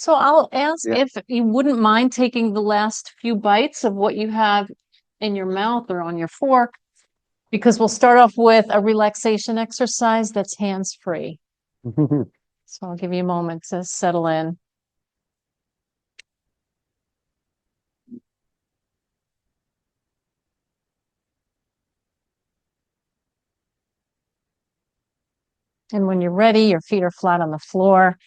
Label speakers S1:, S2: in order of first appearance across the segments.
S1: So I'll ask
S2: Yeah.
S1: if you wouldn't mind taking the last few bites of what you have in your mouth or on your fork, because we'll start off with a relaxation exercise that's hands-free. So I'll give you a moment to settle in. And when you're ready, your feet are flat on the floor.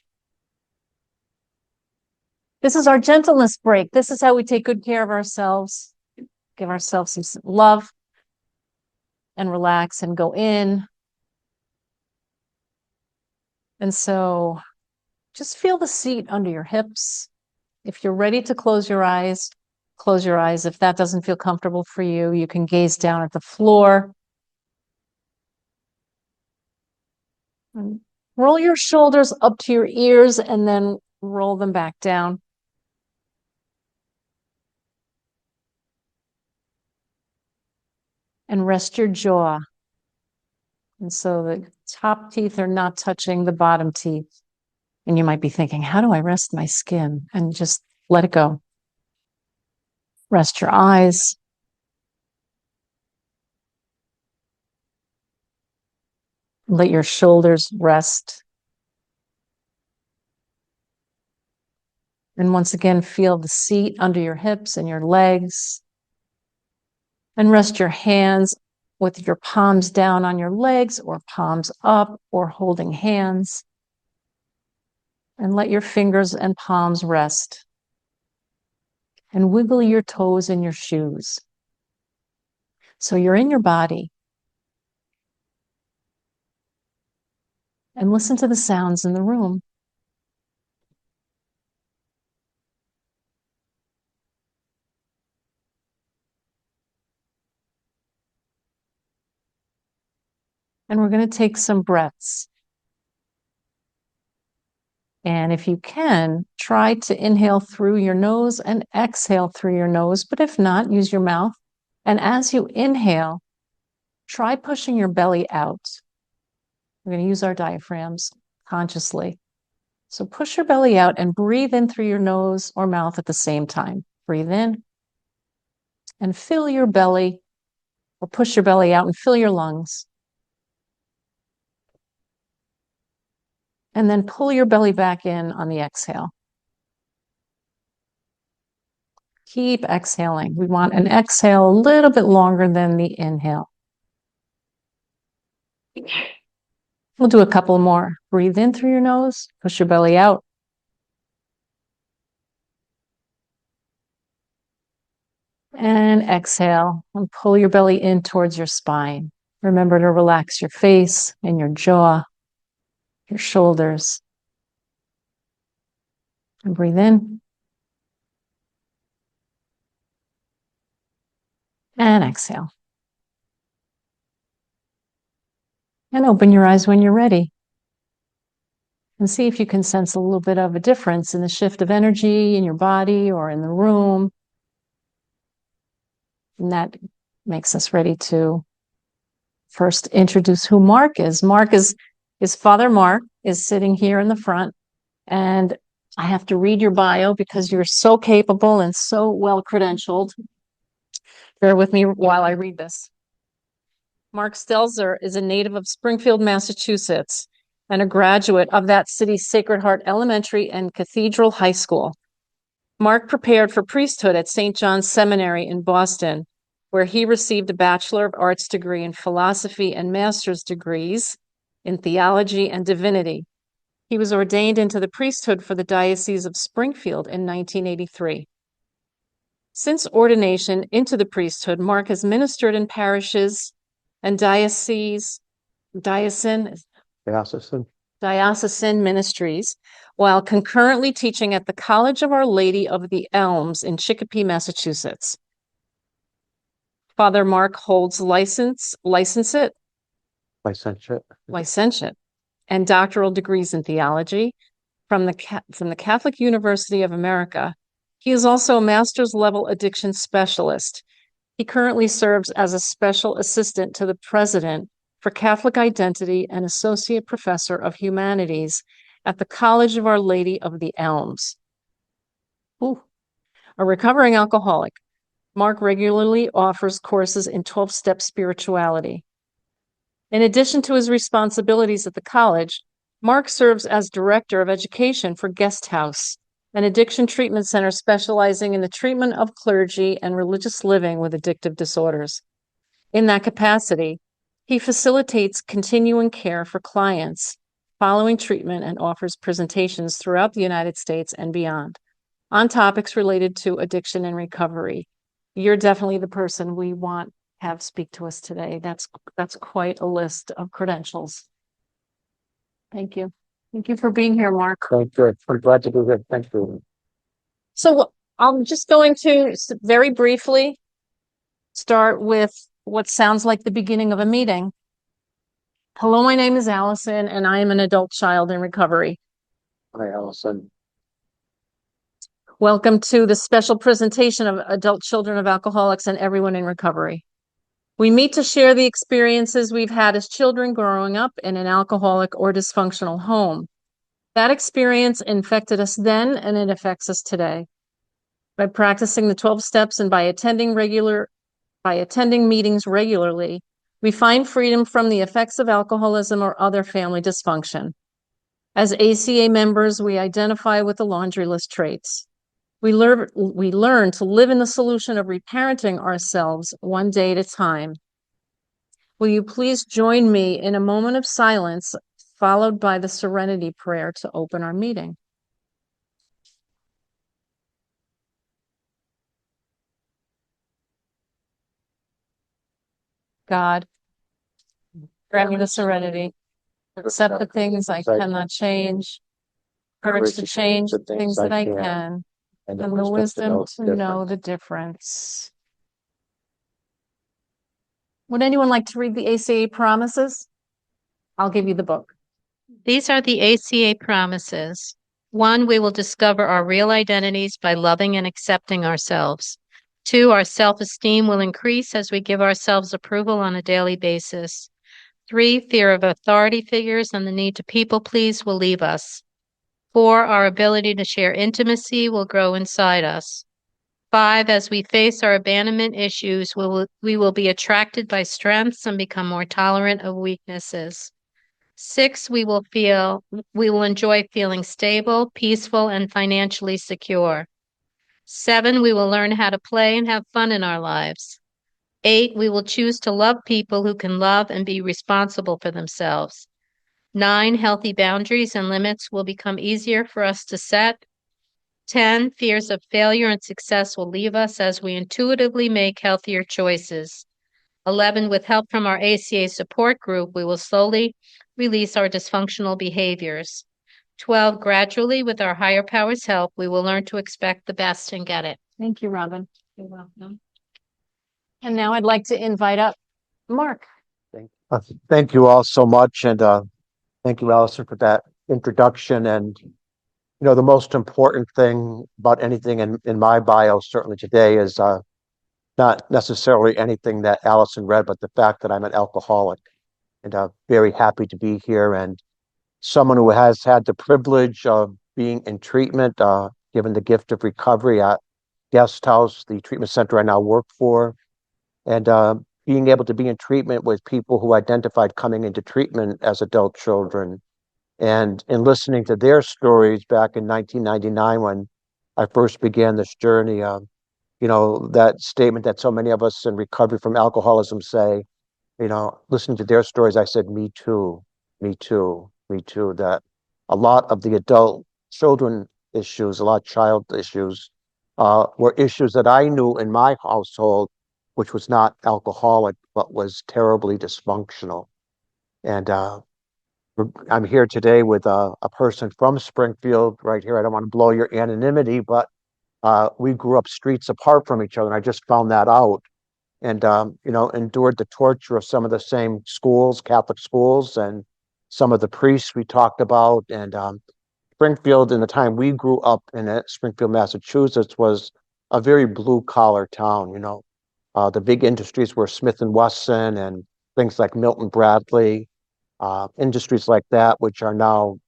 S1: This is our gentleness break. This is how we take good care of ourselves, give ourselves some love and relax and go in. And so just feel the seat under your hips. If you're ready to close your eyes, close your eyes. If that doesn't feel comfortable for you, you can gaze down at the floor. And roll your shoulders up to your ears and then roll them back down. And rest your jaw. And so the top teeth are not touching the bottom teeth. And you might be thinking, how do I rest my skin? And just let it go. Rest your eyes. Let your shoulders rest. And once again, feel the seat under your hips and your legs. And rest your hands with your palms down on your legs or palms up or holding hands. And let your fingers and palms rest. And wiggle your toes in your shoes. So you're in your body. And listen to the sounds in the room. And we're going to take some breaths. And if you can, try to inhale through your nose and exhale through your nose. But if not, use your mouth. And as you inhale, try pushing your belly out. We're going to use our diaphragms consciously. So push your belly out and breathe in through your nose or mouth at the same time. Breathe in and fill your belly, or push your belly out and fill your lungs. And then pull your belly back in on the exhale. Keep exhaling. We want an exhale a little bit longer than the inhale. We'll do a couple more. Breathe in through your nose, push your belly out. And exhale and pull your belly in towards your spine. Remember to relax your face and your jaw, your shoulders. And breathe in. And exhale. And open your eyes when you're ready. And see if you can sense a little bit of a difference in the shift of energy in your body or in the room. And that makes us ready to first introduce who Mark is. His father Mark is sitting here in the front, and I have to read your bio because you're so capable and so well credentialed. Bear with me while I read this. Mark Stelzer is a native of Springfield, Massachusetts, and a graduate of that city's Sacred Heart Elementary and Cathedral High School. Mark prepared for priesthood at St. John's Seminary in Boston, where he received a Bachelor of Arts degree in philosophy and master's degrees in theology and divinity. He was ordained into the priesthood for the Diocese of Springfield in 1983. Since ordination into the priesthood, Mark has ministered in parishes and diocesan ministries, while concurrently teaching at the College of Our Lady of the Elms in Chicopee, Massachusetts. Father Mark holds licentiate and doctoral degrees in theology from the Catholic University of America. He is also a master's level addiction specialist. He currently serves as a special assistant to the president for Catholic Identity and associate professor of humanities at the College of Our Lady of the Elms. Ooh. A recovering alcoholic, Mark regularly offers courses in 12-step spirituality. In addition to his responsibilities at the college, Mark serves as director of education for Guest House, an addiction treatment center specializing in the treatment of clergy and religious living with addictive disorders. In that capacity, he facilitates continuing care for clients following treatment and offers presentations throughout the United States and beyond on topics related to addiction and recovery. You're definitely the person we want to have speak to us today. That's quite a list of credentials. Thank you. Thank you for being here, Mark.
S2: Thank you. I'm glad to be here. Thank you.
S1: So I'm just going to very briefly start with what sounds like the beginning of a meeting. Hello, my name is Allison, and I am an adult child in recovery.
S2: Hi, Allison.
S1: Welcome to the special presentation of adult children of alcoholics and everyone in recovery. We meet to share the experiences we've had as children growing up in an alcoholic or dysfunctional home. That experience infected us then, and it affects us today. By practicing the 12 steps and by attending meetings regularly, we find freedom from the effects of alcoholism or other family dysfunction. As ACA members, we identify with the laundry list traits. We learn to live in the solution of reparenting ourselves one day at a time. Will you please join me in a moment of silence, followed by the serenity prayer to open our meeting? God, grant me the serenity, accept the things I cannot change, courage to change the things that I can, and the wisdom to know the difference. Would anyone like to read the ACA promises? I'll give you the book.
S3: These are the ACA promises. 1, we will discover our real identities by loving and accepting ourselves. 2, our self-esteem will increase as we give ourselves approval on a daily basis. 3, fear of authority figures and the need to people please will leave us. 4, our ability to share intimacy will grow inside us. 5, as we face our abandonment issues, we will be attracted by strengths and become more tolerant of weaknesses. 6, we will enjoy feeling stable, peaceful, and financially secure. 7, we will learn how to play and have fun in our lives. 8, we will choose to love people who can love and be responsible for themselves. 9, healthy boundaries and limits will become easier for us to set. 10, fears of failure and success will leave us as we intuitively make healthier choices. 11, with help from our ACA support group, we will slowly release our dysfunctional behaviors. 12, gradually, with our higher power's help, we will learn to expect the best and get it.
S1: Thank you, Robin. You're welcome. And now I'd like to invite up Mark.
S2: Thank you all so much. And thank you, Allison, for that introduction. And, the most important thing about anything in my bio, certainly today, is not necessarily anything that Allison read, but the fact that I'm an alcoholic, and very happy to be here, and someone who has had the privilege of being in treatment, given the gift of recovery at Guest House, the treatment center I now work for, and being able to be in treatment with people who identified coming into treatment as adult children, and in listening to their stories back in 1999 when I first began this journey. That statement that so many of us in recovery from alcoholism say, listening to their stories, I said, me too, me too, me too, that a lot of the adult children issues, a lot of child issues, were issues that I knew in my household, which was not alcoholic, but was terribly dysfunctional. And I'm here today with a person from Springfield right here. I don't want to blow your anonymity, but we grew up streets apart from each other, and I just found that out. And endured the torture of some of the same schools, Catholic schools, and some of the priests we talked about. And Springfield, in the time we grew up in it, Springfield, Massachusetts, was a very blue collar town. The big industries were Smith and Wesson and things like Milton Bradley, industries like that, which are now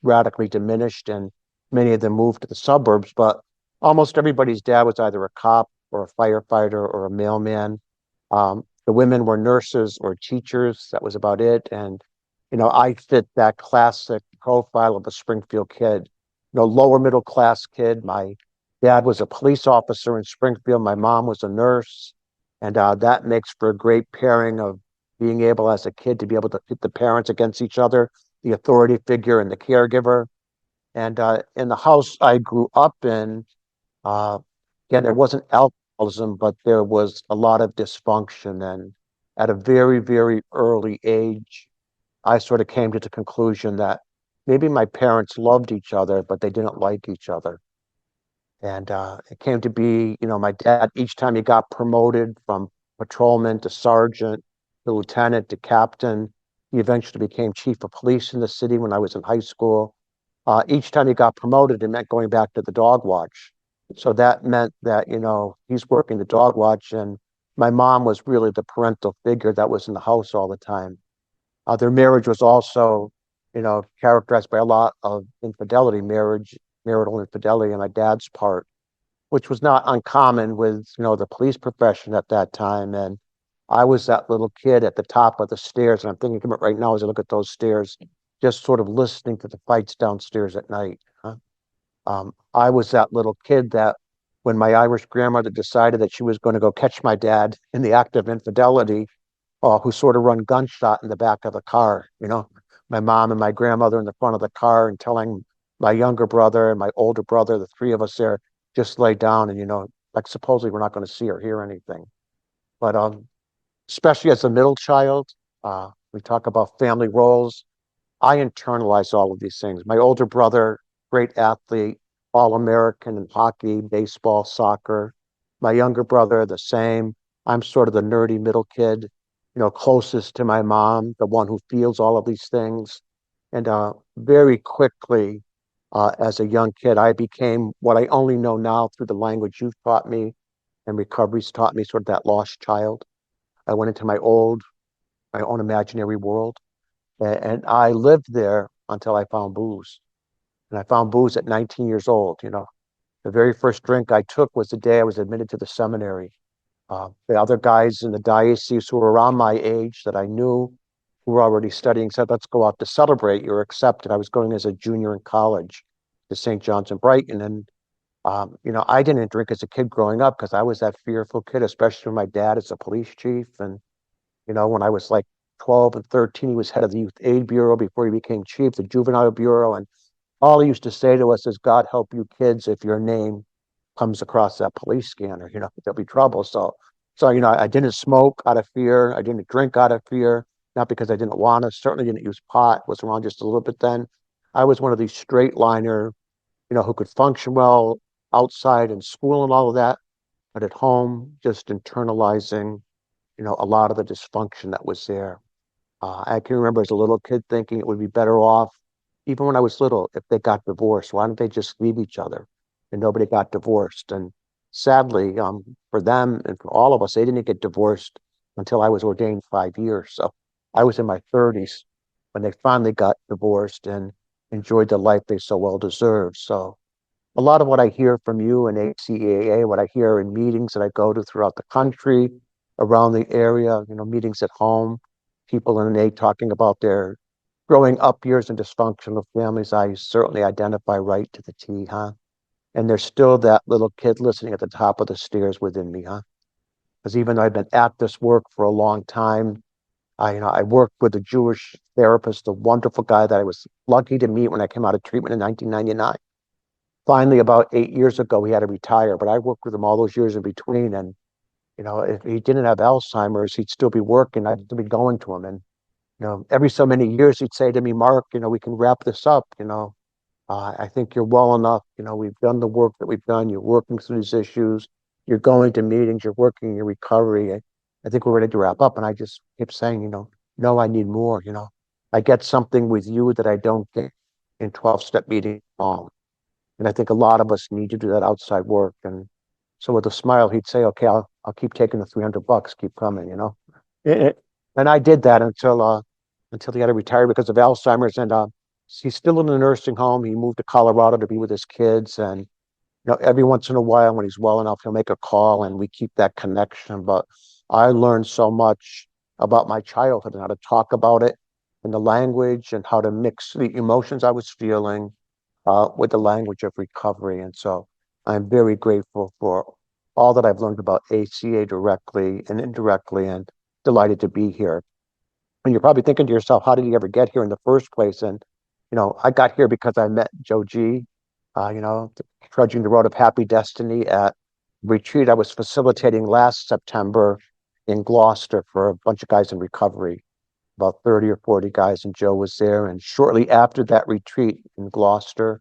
S2: radically diminished, and many of them moved to the suburbs. But almost everybody's dad was either a cop or a firefighter or a mailman. The women were nurses or teachers. That was about it. And, I fit that classic profile of a Springfield kid, lower middle class kid. My dad was a police officer in Springfield. My mom was a nurse. And that makes for a great pairing of being able as a kid to be able to pit the parents against each other, the authority figure and the caregiver. And in the house I grew up in, uh, again, there wasn't alcoholism, but there was a lot of dysfunction. And at a very, very early age, I sort of came to the conclusion that maybe my parents loved each other, but they didn't like each other. And it came to be, my dad, each time he got promoted from patrolman to sergeant to lieutenant to captain, he eventually became chief of police in the city when I was in high school. Each time he got promoted, it meant going back to the dog watch. So that meant that, he's working the dog watch, and my mom was really the parental figure that was in the house all the time. Their marriage was also, characterized by a lot of infidelity, marital infidelity on my dad's part, which was not uncommon with, the police profession at that time. And I was that little kid at the top of the stairs, and I'm thinking of it right now as I look at those stairs, just sort of listening to the fights downstairs at night. I was that little kid that when my Irish grandmother decided that she was going to go catch my dad in the act of infidelity, who sort of run gunshot in the back of the car, my mom and my grandmother in the front of the car and telling my younger brother and my older brother, the three of us there, just lay down and, like supposedly we're not going to see or hear anything. But especially as a middle child, we talk about family roles. I internalized all of these things. My older brother, great athlete, All-American in hockey, baseball, soccer. My younger brother, the same. I'm sort of the nerdy middle kid, closest to my mom, the one who feels all of these things. And very quickly, as a young kid, I became what I only know now through the language you've taught me and recovery's taught me, sort of that lost child. I went into my own imaginary world, and I lived there until I found booze. And I found booze at 19 years old. The very first drink I took was the day I was admitted to the seminary. The other guys in the diocese who were around my age that I knew who were already studying said, let's go out to celebrate. You're accepted. I was going as a junior in college to St. John's in Brighton. And, I didn't drink as a kid growing up because I was that fearful kid, especially when my dad is a police chief. And, when I was like 12 and 13, he was head of the Youth Aid Bureau before he became chief, the Juvenile Bureau. And all he used to say to us is, God help you kids if your name comes across that police scanner, there'll be trouble. So, I didn't smoke out of fear. I didn't drink out of fear, not because I didn't want to, certainly didn't use pot, was around just a little bit then. I was one of these straight liner, who could function well outside in school and all of that, but at home, just internalizing, a lot of the dysfunction that was there. I can remember as a little kid thinking it would be better off, even when I was little, if they got divorced. Why don't they just leave each other? And nobody got divorced. And sadly, for them and for all of us, they didn't get divorced until I was ordained 5 years. So I was in my 30s when they finally got divorced and enjoyed the life they so well deserved. So a lot of what I hear from you in ACAA, what I hear in meetings that I go to throughout the country, around the area, meetings at home, people in A talking about their growing up years in dysfunctional families, I certainly identify right to the T, huh? And there's still that little kid listening at the top of the stairs within me, huh? Because even though I've been at this work for a long time, I worked with a Jewish therapist, a wonderful guy that I was lucky to meet when I came out of treatment in 1999. Finally, about 8 years ago, he had to retire, but I worked with him all those years in between. And, if he didn't have Alzheimer's, he'd still be working. I'd still be going to him. And, every so many years, he'd say to me, Mark, we can wrap this up. I think you're well enough. We've done the work that we've done. You're working through these issues. You're going to meetings. You're working your recovery. I think we're ready to wrap up. And I just kept saying, no, I need more. I get something with you that I don't get in 12-step meetings. And I think a lot of us need to do that outside work. And so with a smile, he'd say, okay, I'll keep taking the $300, keep coming. And I did that until he had to retire because of Alzheimer's. And he's still in the nursing home. He moved to Colorado to be with his kids. And every once in a while when he's well enough, he'll make a call and we keep that connection. But I learned so much about my childhood and how to talk about it in the language and how to mix the emotions I was feeling with the language of recovery. And so I'm very grateful for all that I've learned about ACA directly and indirectly, and delighted to be here. And you're probably thinking to yourself, how did you ever get here in the first place? And, I got here because I met Joe G, trudging the road of happy destiny at retreat I was facilitating last September in Gloucester for a bunch of guys in recovery, about 30 or 40 guys, and Joe was there. And shortly after that retreat in Gloucester,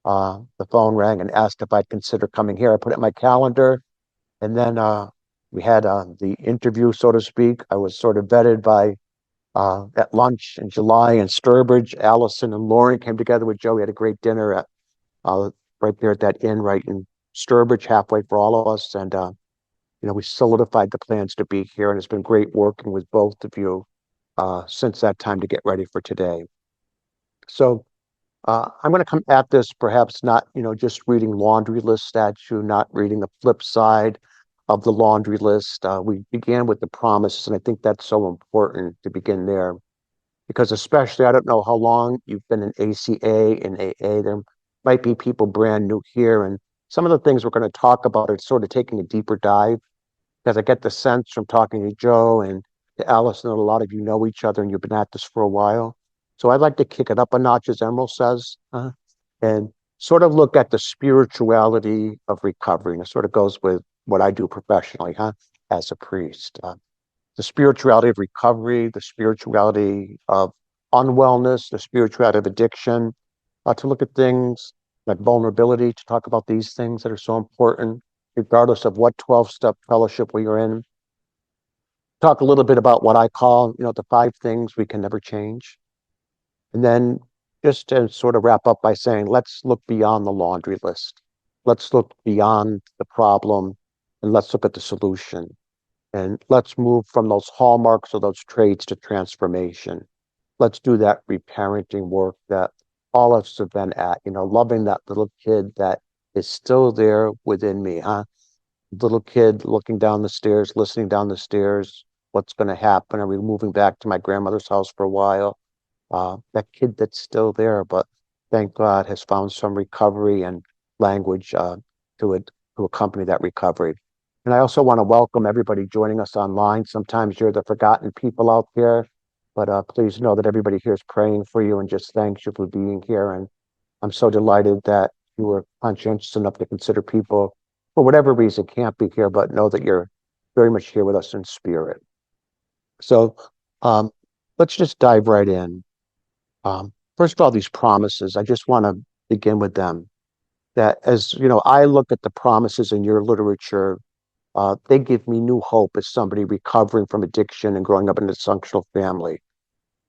S2: the phone rang and asked if I'd consider coming here. I put it in my calendar, and then we had the interview, so to speak. I was sort of vetted by at lunch in July in Sturbridge. Allison and Lauren came together with Joe. We had a great dinner at right there at that inn right in Sturbridge, halfway for all of us. And we solidified the plans to be here, and it's been great working with both of you since that time to get ready for today. So I'm going to come at this perhaps not, just reading laundry list statue, not reading the flip side of the laundry list. We began with the promises, and I think that's so important to begin there, because especially, I don't know how long you've been in ACA and AA. There might be people brand new here, and some of the things we're going to talk about are sort of taking a deeper dive, because I get the sense from talking to Joe and to Allison that a lot of you know each other and you've been at this for a while. So I'd like to kick it up a notch, as Emerald says, and sort of look at the spirituality of recovery. And it sort of goes with what I do professionally, as a priest. The spirituality of recovery, the spirituality of unwellness, the spirituality of addiction, to look at things like vulnerability, to talk about these things that are so important, regardless of what 12-step fellowship we are in. Talk a little bit about what I call, the 5 things we can never change. And then just to sort of wrap up by saying, let's look beyond the laundry list. Let's look beyond the problem, and let's look at the solution. And let's move from those hallmarks or those traits to transformation. Let's do that reparenting work that all of us have been at, loving that little kid that is still there within me, Little kid looking down the stairs, listening down the stairs. What's going to happen? Are we moving back to my grandmother's house for a while? That kid that's still there, but thank God has found some recovery and language to accompany that recovery. And I also want to welcome everybody joining us online. Sometimes you're the forgotten people out there, but please know that everybody here is praying for you and just thanks you for being here. And I'm so delighted that you were conscientious enough to consider people, for whatever reason, can't be here, but know that you're very much here with us in spirit. So let's just dive right in. First of all, these promises, I just want to begin with them. That, as I look at the promises in your literature, they give me new hope as somebody recovering from addiction and growing up in a dysfunctional family.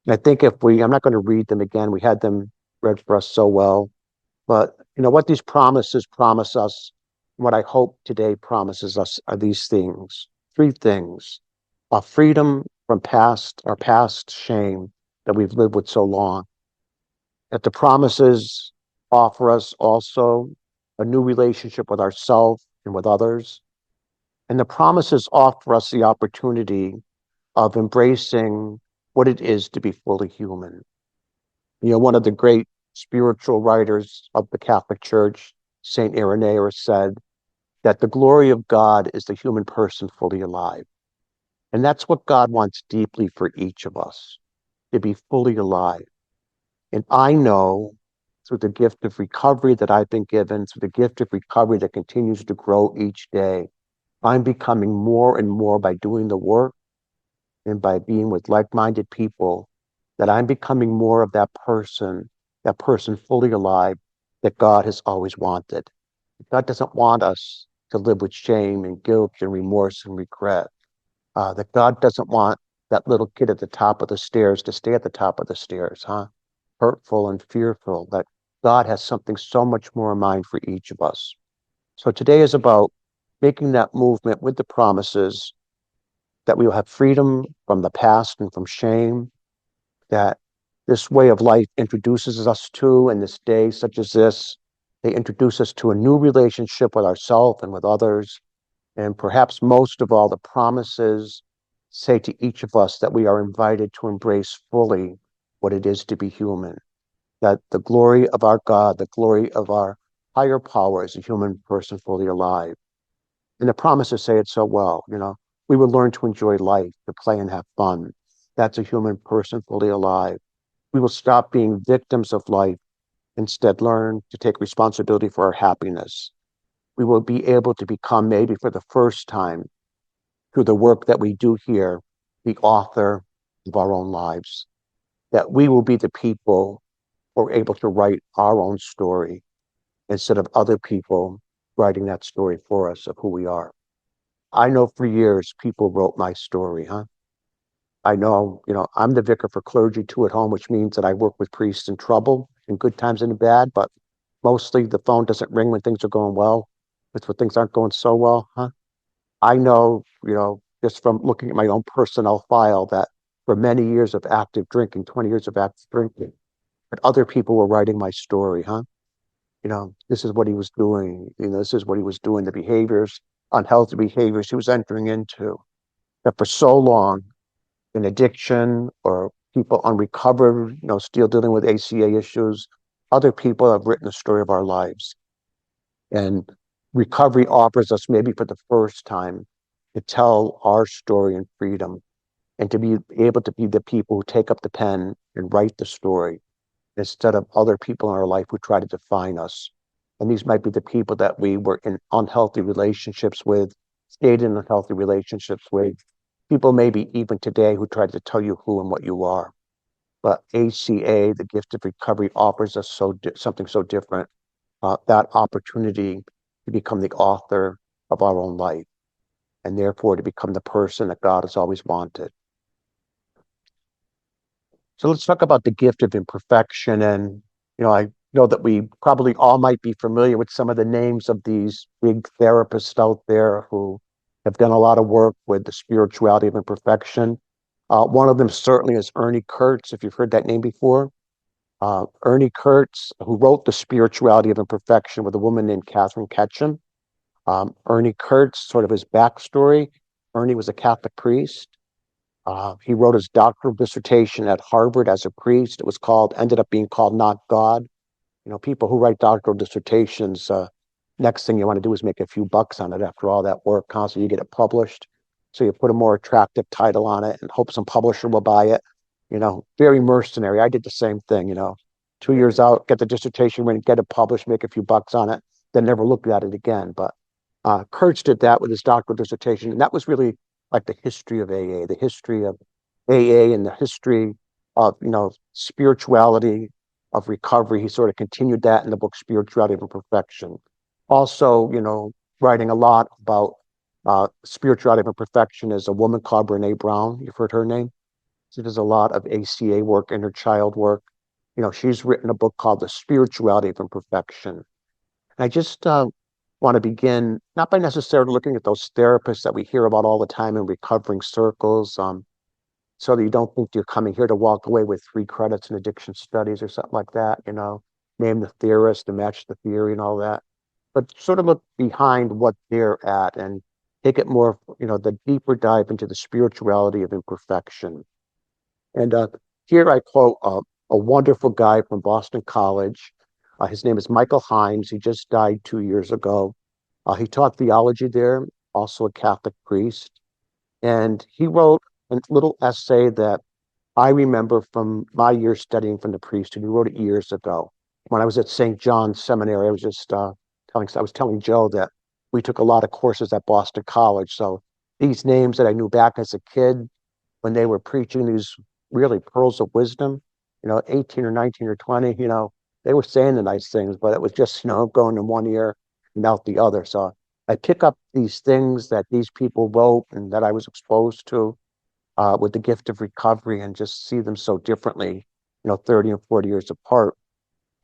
S2: And I think I'm not going to read them again. We had them read for us so well. But what these promises promise us, what I hope today promises us, are these things. 3 things: a freedom from our past shame that we've lived with so long. That the promises offer us also a new relationship with ourselves and with others. And the promises offer us the opportunity of embracing what it is to be fully human. One of the great spiritual writers of the Catholic Church, Saint Irenaeus, said that the glory of God is the human person fully alive. And that's what God wants deeply for each of us, to be fully alive. And I know through the gift of recovery that I've been given, through the gift of recovery that continues to grow each day, I'm becoming more and more, by doing the work and by being with like-minded people, that I'm becoming more of that person fully alive that God has always wanted. God doesn't want us to live with shame and guilt and remorse and regret. That God doesn't want that little kid at the top of the stairs to stay at the top of the stairs, hurtful and fearful. That God has something so much more in mind for each of us. So today is about making that movement with the promises that we will have freedom from the past and from shame, that this way of life introduces us to in this day such as this, They introduce us to a new relationship with ourselves and with others. And perhaps most of all, the promises say to each of us that we are invited to embrace fully what it is to be human, that the glory of our God, the glory of our higher power is a human person fully alive. And the promises say it so well, we will learn to enjoy life, to play and have fun. That's a human person fully alive. We will stop being victims of life, instead learn to take responsibility for our happiness. We will be able to become, maybe for the first time, through the work that we do here, the author of our own lives. That we will be the people who are able to write our own story instead of other people writing that story for us of who we are. I know for years people wrote my story, huh? I know, I'm the vicar for clergy too at home, which means that I work with priests in trouble, in good times and in bad, but mostly the phone doesn't ring when things are going well. It's when things aren't going so well, huh? I know, just from looking at my own personnel file that for many years of active drinking, 20 years of active drinking, that other people were writing my story, huh? This is what he was doing. This is what he was doing, the behaviors, unhealthy behaviors he was entering into. That for so long, in addiction or people unrecovered, still dealing with ACA issues, other people have written the story of our lives. And recovery offers us, maybe for the first time, to tell our story in freedom and to be able to be the people who take up the pen and write the story instead of other people in our life who try to define us. And these might be the people that we were in unhealthy relationships with, stayed in unhealthy relationships with, people maybe even today who try to tell you who and what you are. But ACA, the gift of recovery, offers us something so different, that opportunity to become the author of our own life, and therefore to become the person that God has always wanted. So let's talk about the gift of imperfection. And, I know that we probably all might be familiar with some of the names of these big therapists out there who have done a lot of work with the spirituality of imperfection. One of them certainly is Ernie Kurtz, if you've heard that name before. Ernie Kurtz, who wrote The Spirituality of Imperfection with a woman named Catherine Ketchum. Ernie Kurtz, sort of his backstory. Ernie was a Catholic priest. He wrote his doctoral dissertation at Harvard as a priest. It ended up being called Not God. People who write doctoral dissertations, next thing you want to do is make a few bucks on it after all that work, so you get it published. So you put a more attractive title on it and hope some publisher will buy it. Very mercenary. I did the same thing, 2 years out, get the dissertation, get it published, make a few bucks on it, then never looked at it again. But Kurtz did that with his doctoral dissertation, and that was really like the history of AA, the history of AA and the history of, spirituality, of recovery. He sort of continued that in the book Spirituality of Imperfection. Also, writing a lot about spirituality of imperfection is a woman called Brene Brown. You've heard her name? She does a lot of ACA work, inner child work. She's written a book called The Spirituality of Imperfection. And I just want to begin, not by necessarily looking at those therapists that we hear about all the time in recovering circles, so that you don't think you're coming here to walk away with 3 credits in addiction studies or something like that, name the theorist and match the theory and all that. But sort of look behind what they're at and take it more, the deeper dive into the spirituality of imperfection. And here I quote a wonderful guy from Boston College. His name is Michael Himes. He just died 2 years ago. He taught theology there, also a Catholic priest. And he wrote a little essay that I remember from my years studying from the priesthood. He wrote it years ago. When I was at St. John's Seminary, I was just telling Joe that we took a lot of courses at Boston College. So these names that I knew back as a kid, when they were preaching these really pearls of wisdom, 18 or 19 or 20, they were saying the nice things, but it was just, going in one ear and out the other. So I pick up these things that these people wrote and that I was exposed to with the gift of recovery and just see them so differently, 30 and 40 years apart.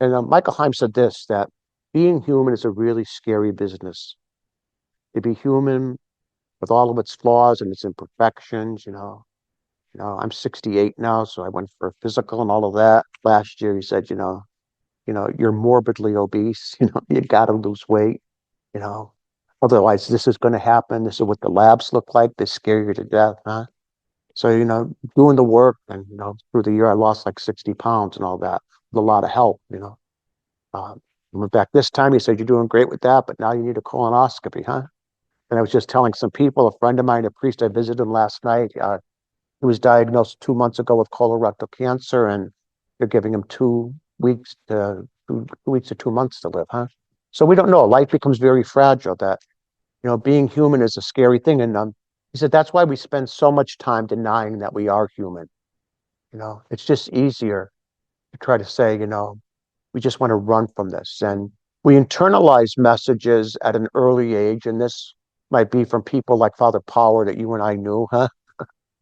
S2: And Michael Heim said this, that being human is a really scary business. To be human with all of its flaws and its imperfections, I'm 68 now, so I went for a physical and all of that. Last year, he said, you're morbidly obese, you got to lose weight, you know, otherwise this is going to happen. This is what the labs look like. They scare you to death, huh? So, doing the work and, through the year, I lost like 60 pounds and all that with a lot of help. Um, I went back this time, he said, you're doing great with that, but now you need a colonoscopy, huh? And I was just telling some people, a friend of mine, a priest, I visited him last night. He was diagnosed 2 months ago with colorectal cancer, and they're giving him 2 weeks to 2 weeks to 2 months to live, huh? So we don't know. Life becomes very fragile. That being human is a scary thing. And he said that's why we spend so much time denying that we are human. It's just easier to try to say, we just want to run from this, and we internalize messages at an early age, and this might be from people like Father Power that you and I knew, huh?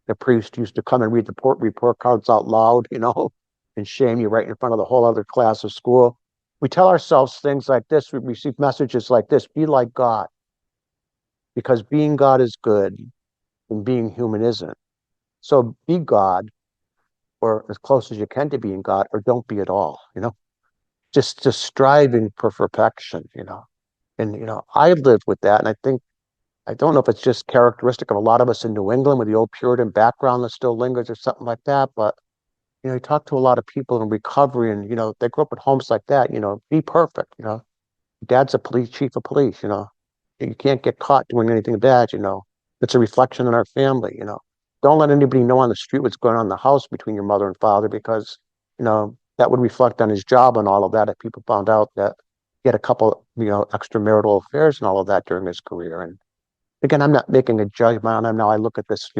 S2: The priest used to come and read the report cards out loud, and shame you right in front of the whole other class of school. We tell ourselves things like this. We receive messages like this: be like God, because being God is good and being human isn't. So be God, or as close as you can to being God, or don't be at all. Just striving for perfection. And I live with that, and I don't know if it's just characteristic of a lot of us in New England with the old Puritan background that still lingers or something like that. But you talk to a lot of people in recovery, and they grew up in homes like that. Be perfect. Dad's a chief of police. You can't get caught doing anything bad. It's a reflection in our family. Don't let anybody know on the street what's going on in the house between your mother and father, because that would reflect on his job and all of that if people found out that he had a couple extramarital affairs and all of that during his career. And again, I'm not making a judgment on him now. I look at this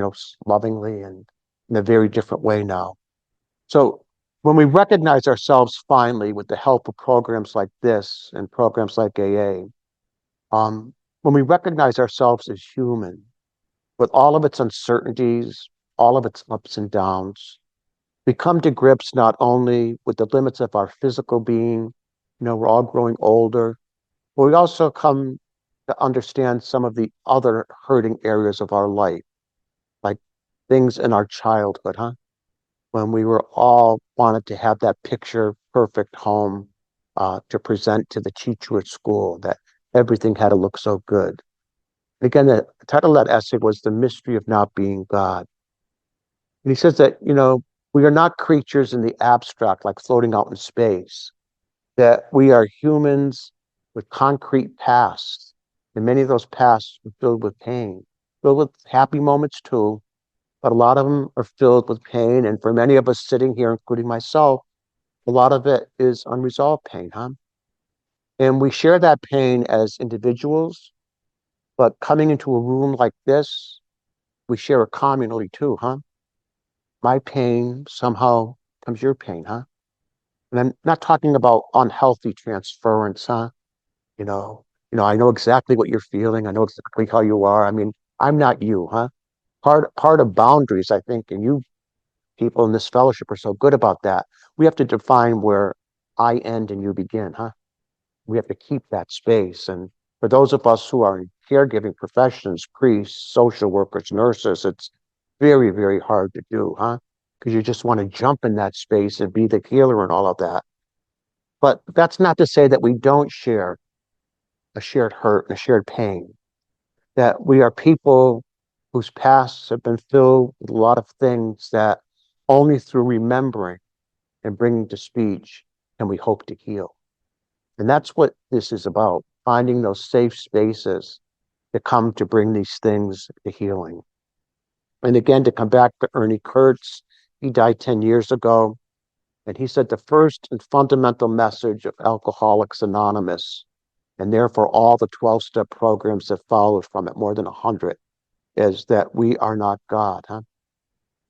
S2: lovingly and in a very different way now. So when we recognize ourselves finally with the help of programs like this and programs like AA, when we recognize ourselves as human with all of its uncertainties, all of its ups and downs, we come to grips not only with the limits of our physical being, we're all growing older, but we also come to understand some of the other hurting areas of our life, like things in our childhood, huh? When we were all wanted to have that picture perfect home to present to the teacher at school, that everything had to look so good. And again, the title of that essay was The Mystery of Not Being God. And he says that, we are not creatures in the abstract, like floating out in space, that we are humans with concrete pasts. And many of those pasts are filled with pain, filled with happy moments too, but a lot of them are filled with pain. And for many of us sitting here, including myself, a lot of it is unresolved pain, huh? And we share that pain as individuals, but coming into a room like this, we share it communally too, huh? My pain somehow becomes your pain, huh? And I'm not talking about unhealthy transference, huh? You know, I know exactly what you're feeling. I know exactly how you are. I mean, I'm not you, huh? Part of boundaries, I think, and you people in this fellowship are so good about that. We have to define where I end and you begin, huh? We have to keep that space. And for those of us who are in caregiving professions, priests, social workers, nurses, it's very, very hard to do, huh? Because you just want to jump in that space and be the healer and all of that. But that's not to say that we don't share a shared hurt and a shared pain, that we are people whose pasts have been filled with a lot of things that only through remembering and bringing to speech can we hope to heal. And that's what this is about, finding those safe spaces to come to bring these things to healing. And again, to come back to Ernie Kurtz, he died 10 years ago. And he said the first and fundamental message of Alcoholics Anonymous, and therefore all the 12-step programs that followed from it, more than 100, is that we are not God, huh?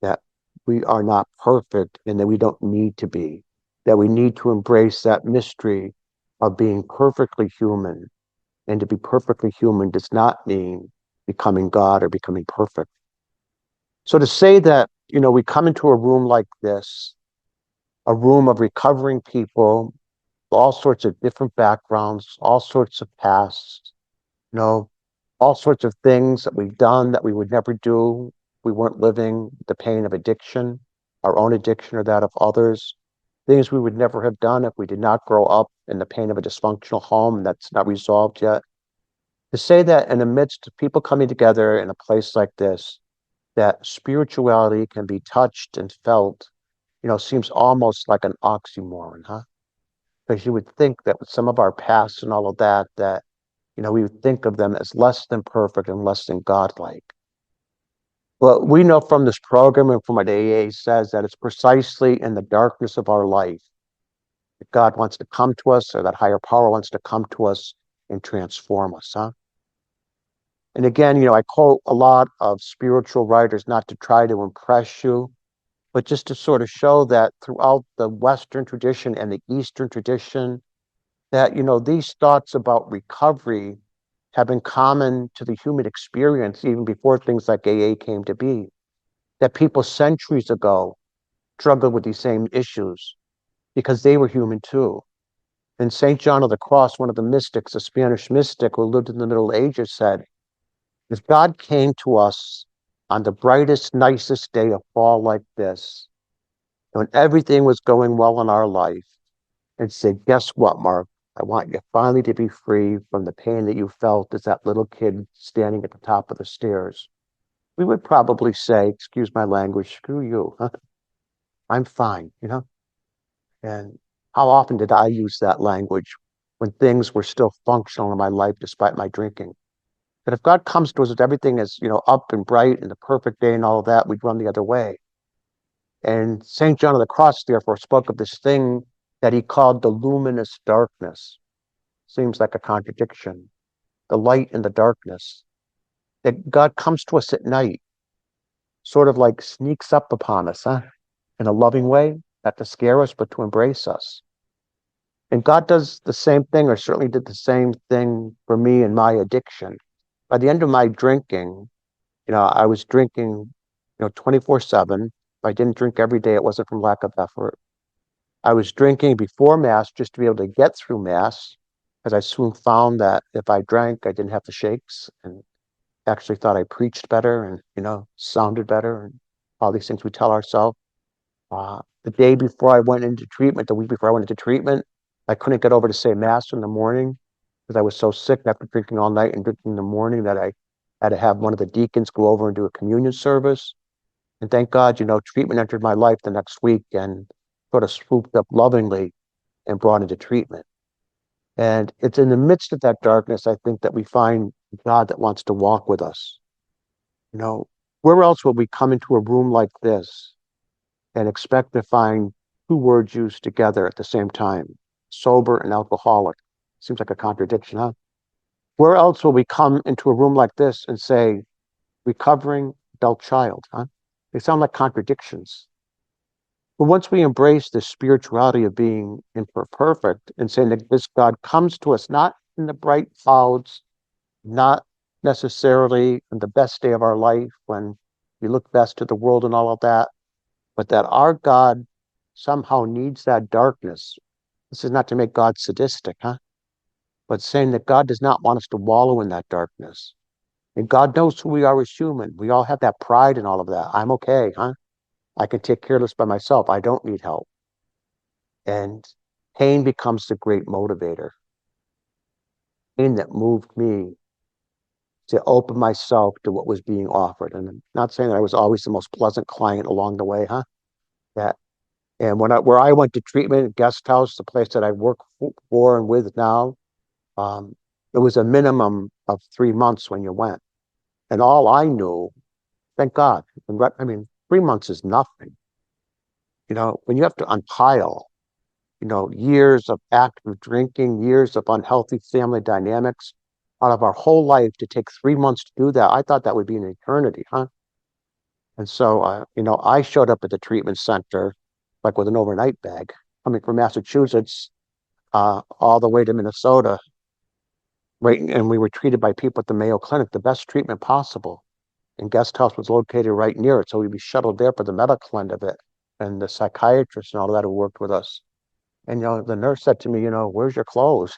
S2: That we are not perfect and that we don't need to be, that we need to embrace that mystery of being perfectly human. And to be perfectly human does not mean becoming God or becoming perfect. So to say that, we come into a room like this, a room of recovering people, all sorts of different backgrounds, all sorts of pasts, all sorts of things that we've done that we would never do. We weren't living the pain of addiction, our own addiction or that of others. things we would never have done if we did not grow up in the pain of a dysfunctional home that's not resolved yet. To say that in the midst of people coming together in a place like this, that spirituality can be touched and felt, seems almost like an oxymoron, huh? Because you would think that with some of our past and all of that, we would think of them as less than perfect and less than godlike. But we know from this program and from what AA says that it's precisely in the darkness of our life that God wants to come to us, or that higher power wants to come to us and transform us, huh? And again, I quote a lot of spiritual writers not to try to impress you, but just to sort of show that throughout the Western tradition and the Eastern tradition, that, these thoughts about recovery have been common to the human experience even before things like AA came to be. That people centuries ago struggled with these same issues because they were human too. And St. John of the Cross, one of the mystics, a Spanish mystic who lived in the Middle Ages, said, if God came to us on the brightest, nicest day of fall like this, when everything was going well in our life, and said, guess what, Mark? I want you finally to be free from the pain that you felt as that little kid standing at the top of the stairs. We would probably say, excuse my language, screw you. Huh? I'm fine, And how often did I use that language when things were still functional in my life despite my drinking? But if God comes to us with everything as, up and bright and the perfect day and all of that, we'd run the other way. And St. John of the Cross, therefore, spoke of this thing that he called the luminous darkness. Seems like a contradiction. The light and the darkness. That God comes to us at night, sort of like sneaks up upon us, huh? In a loving way, not to scare us, but to embrace us. And God does the same thing, or certainly did the same thing for me in my addiction. By the end of my drinking, I was drinking, 24/7. If I didn't drink every day, it wasn't from lack of effort. I was drinking before Mass just to be able to get through Mass, because I soon found that if I drank, I didn't have the shakes, and actually thought I preached better and, sounded better, and all these things we tell ourselves. The day before I went into treatment, the week before I went into treatment, I couldn't get over to say Mass in the morning because I was so sick after drinking all night and drinking in the morning that I had to have one of the deacons go over and do a communion service. And thank God, treatment entered my life the next week and sort of swooped up lovingly and brought into treatment. And it's in the midst of that darkness, I think, that we find God that wants to walk with us. Where else would we come into a room like this and expect to find two words used together at the same time, sober and alcoholic? Seems like a contradiction, huh? Where else will we come into a room like this and say, recovering adult child, huh? They sound like contradictions. But once we embrace the spirituality of being imperfect and saying that this God comes to us not in the bright clouds, not necessarily on the best day of our life when we look best to the world and all of that, but that our God somehow needs that darkness. This is not to make God sadistic, huh? But saying that God does not want us to wallow in that darkness. And God knows who we are as human. We all have that pride and all of that. I'm okay, huh? I can take care of this by myself. I don't need help. And pain becomes the great motivator. Pain that moved me to open myself to what was being offered. And I'm not saying that I was always the most pleasant client along the way, huh? That and where I went to treatment, guest house, the place that I work for and with now, it was a minimum of 3 months when you went. And all I knew, thank God, I mean, 3 months is nothing. When you have to unpile, years of active drinking, years of unhealthy family dynamics out of our whole life to take 3 months to do that, I thought that would be an eternity, huh? And so, I showed up at the treatment center like with an overnight bag, coming from Massachusetts, all the way to Minnesota. Right, and we were treated by people at the Mayo Clinic, the best treatment possible. And guest house was located right near it, so we'd be shuttled there for the medical end of it. And the psychiatrist and all that who worked with us. And the nurse said to me, where's your clothes?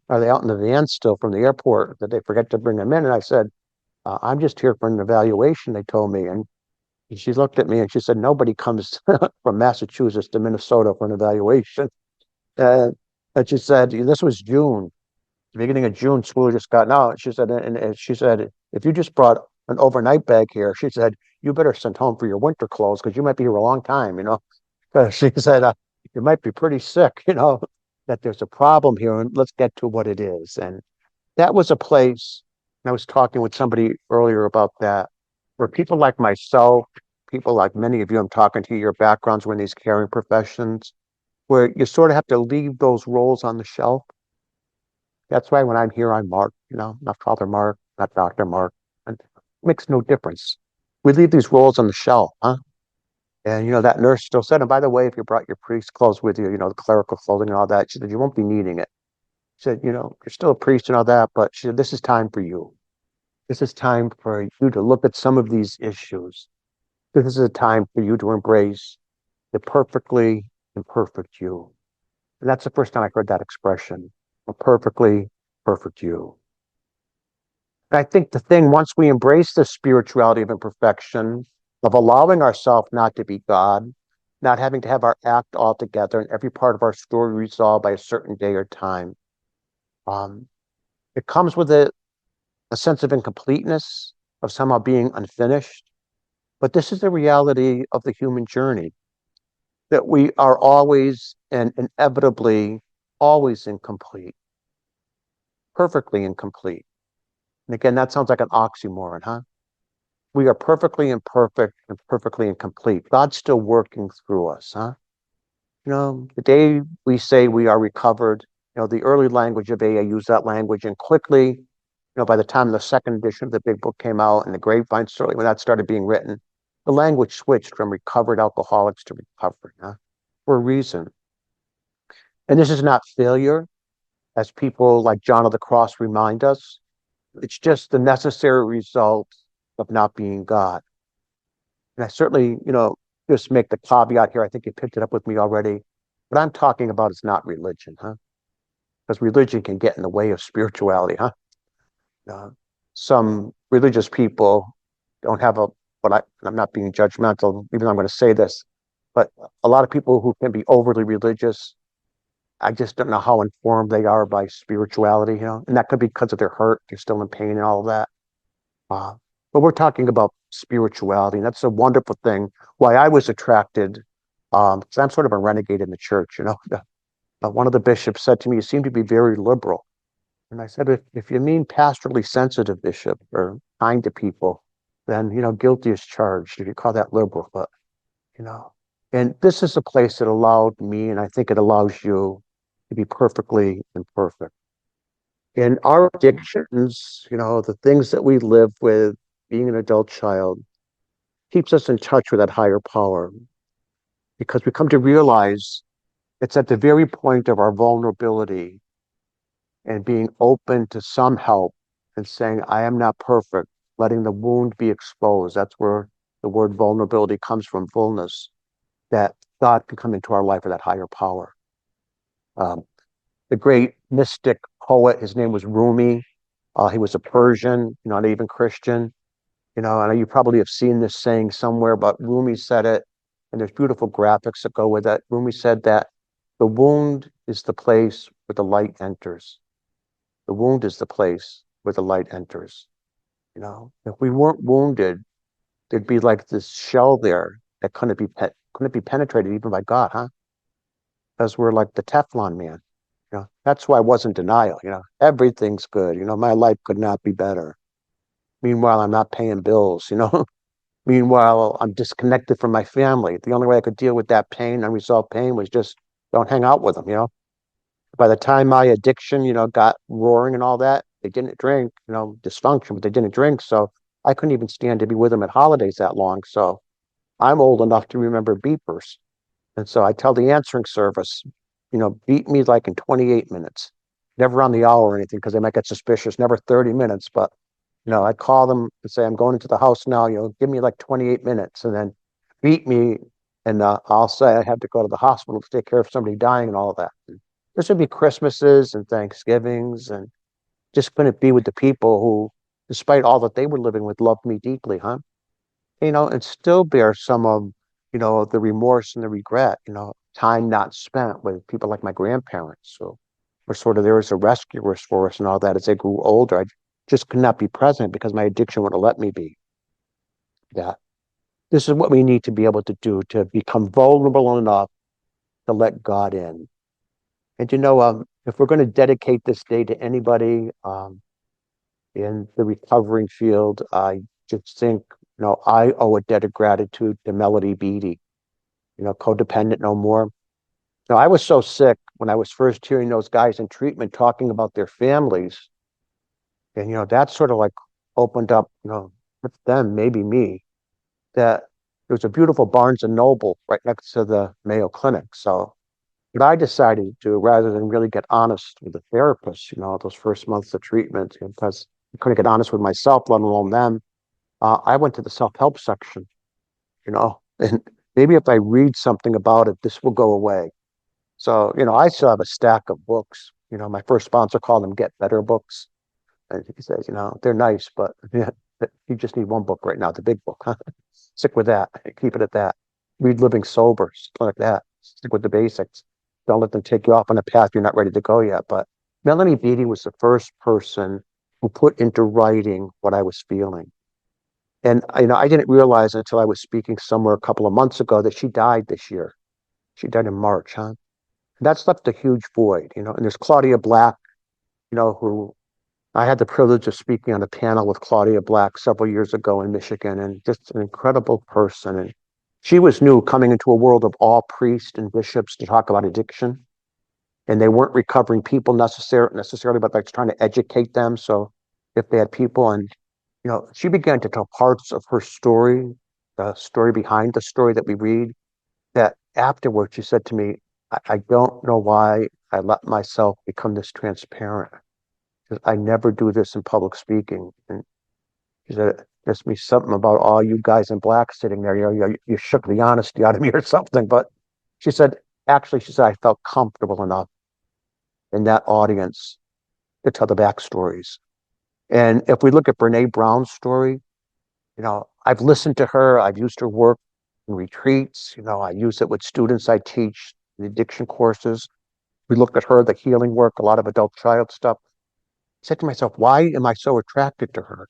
S2: Are they out in the van still from the airport? Did they forget to bring them in? And I said, I'm just here for an evaluation, they told me. And And she looked at me and she said, nobody comes from Massachusetts to Minnesota for an evaluation. And, and she said, this was June, the beginning of June, school just gotten out. She said, and she said, if you just brought an overnight bag here, she said, you better send home for your winter clothes because you might be here a long time, you know. 'Cause she said, you might be pretty sick, you know, that there's a problem here and let's get to what it is. And that was a place, and I was talking with somebody earlier about that, where people like myself, people like many of you I'm talking to, your backgrounds were in these caring professions, where you sort of have to leave those roles on the shelf. That's why when I'm here, I'm Mark, you know, not Father Mark, not Dr. Mark. And it makes no difference. We leave these roles on the shelf, huh? And, you know, that nurse still said, and by the way, if you brought your priest clothes with you, you know, the clerical clothing and all that, she said, you won't be needing it. She said, you know, you're still a priest and all that, but she said, this is time for you. This is time for you to look at some of these issues. This is a time for you to embrace the perfectly imperfect you. And that's the first time I heard that expression, a perfectly perfect you. And I think the thing, once we embrace the spirituality of imperfection, of allowing ourselves not to be God, not having to have our act all together and every part of our story resolved by a certain day or time, um, it comes with a sense of incompleteness, of somehow being unfinished. But this is the reality of the human journey, that we are always and inevitably always incomplete, perfectly incomplete. And again, that sounds like an oxymoron, huh? We are perfectly imperfect and perfectly incomplete. God's still working through us, huh? You know, the day we say we are recovered, you know, the early language of AA used that language, and quickly, you know, by the time the second edition of the big book came out and the grapevine, certainly when that started being written, the language switched from recovered alcoholics to recovered, huh? For a reason. And this is not failure, as people like John of the Cross remind us. It's just the necessary result of not being God. And I certainly, you know, just make the caveat here. I think you picked it up with me already. What I'm talking about is not religion, huh? Because religion can get in the way of spirituality, huh? Uh, some religious people don't have I'm not being judgmental, even though I'm going to say this, but a lot of people who can be overly religious, I just don't know how informed they are by spirituality, you know, and that could be because of their hurt. They're still in pain and all of that. Uh, but we're talking about spirituality, and that's a wonderful thing. Why I was attracted, because I'm sort of a renegade in the church, you know. One of the bishops said to me, "You seem to be very liberal." And I said, if you mean pastorally sensitive, bishop, or kind to people, then, you know, guilty as charged if you call that liberal. But, you know, and this is a place that allowed me, and I think it allows you to be perfectly imperfect. In our addictions, you know, the things that we live with, being an adult child, keeps us in touch with that higher power because we come to realize it's at the very point of our vulnerability and being open to some help and saying, I am not perfect, letting the wound be exposed. That's where the word vulnerability comes from, fullness, that God can come into our life with that higher power. The great mystic poet, his name was Rumi. He was a Persian, not even Christian. You know, and you probably have seen this saying somewhere, but Rumi said it, and there's beautiful graphics that go with it. Rumi said that the wound is the place where the light enters. The wound is the place where the light enters. You know, if we weren't wounded, there'd be like this shell there that couldn't be penetrated even by God, huh? Because we're like the Teflon man. You know, that's why I wasn't denial. You know, everything's good. You know, my life could not be better. Meanwhile, I'm not paying bills. You know, meanwhile, I'm disconnected from my family. The only way I could deal with that pain, unresolved pain, was just don't hang out with them. You know, by the time my addiction, you know, got roaring and all that, they didn't drink, you know, dysfunction, but they didn't drink. So I couldn't even stand to be with them at holidays that long. So I'm old enough to remember beepers. And so I tell the answering service, you know, beat me like in 28 minutes, never on the hour or anything, because they might get suspicious, never 30 minutes. But, you know, I'd call them and say, I'm going into the house now, you know, give me like 28 minutes and then beat me. And I'll say I had to go to the hospital to take care of somebody dying and all of that. This would be Christmases and Thanksgivings, and just couldn't be with the people who, despite all that they were living with, loved me deeply, huh? and still bear some of, the remorse and the regret, time not spent with people like my grandparents who were sort of there as a rescuers for us and all that. As they grew older, I just could not be present because my addiction wouldn't let me be. That this is what we need to be able to do to become vulnerable enough to let God in. And if we're going to dedicate this day to anybody in the recovering field, I just think, I owe a debt of gratitude to Melody Beattie, codependent no more. Now, I was so sick when I was first hearing those guys in treatment talking about their families. And, that sort of like opened up, with them, maybe me, that there was a beautiful Barnes and Noble right next to the Mayo Clinic. So what I decided to do, rather than really get honest with the therapist, those first months of treatment, because I couldn't get honest with myself, let alone them, I went to the self-help section, and maybe if I read something about it, this will go away. So, I still have a stack of books. My first sponsor called them Get Better books. And he says, they're nice, but yeah, you just need one book right now, the big book, huh? Stick with that. Keep it at that. Read Living Sober, something like that. Stick with the basics. Don't let them take you off on a path you're not ready to go yet. But Melanie Beattie was the first person who put into writing what I was feeling. And I didn't realize until I was speaking somewhere a couple of months ago that she died this year. She died in March, huh? And that's left a huge void, And there's Claudia Black, who I had the privilege of speaking on a panel with Claudia Black several years ago in Michigan, and just an incredible person. And she was new, coming into a world of all priests and bishops to talk about addiction. And they weren't recovering people necessarily, but like trying to educate them. So if they had people, and she began to tell parts of her story, the story behind the story that we read, that afterwards she said to me, I don't know why I let myself become this transparent. I never do this in public speaking. And she said, there's me something about all you guys in black sitting there. You shook the honesty out of me or something. But she said, I felt comfortable enough in that audience to tell the backstories. And if we look at Brene Brown's story, I've listened to her. I've used her work in retreats. I use it with students I teach in addiction courses. We looked at her, the healing work, a lot of adult child stuff. I said to myself, why am I so attracted to her?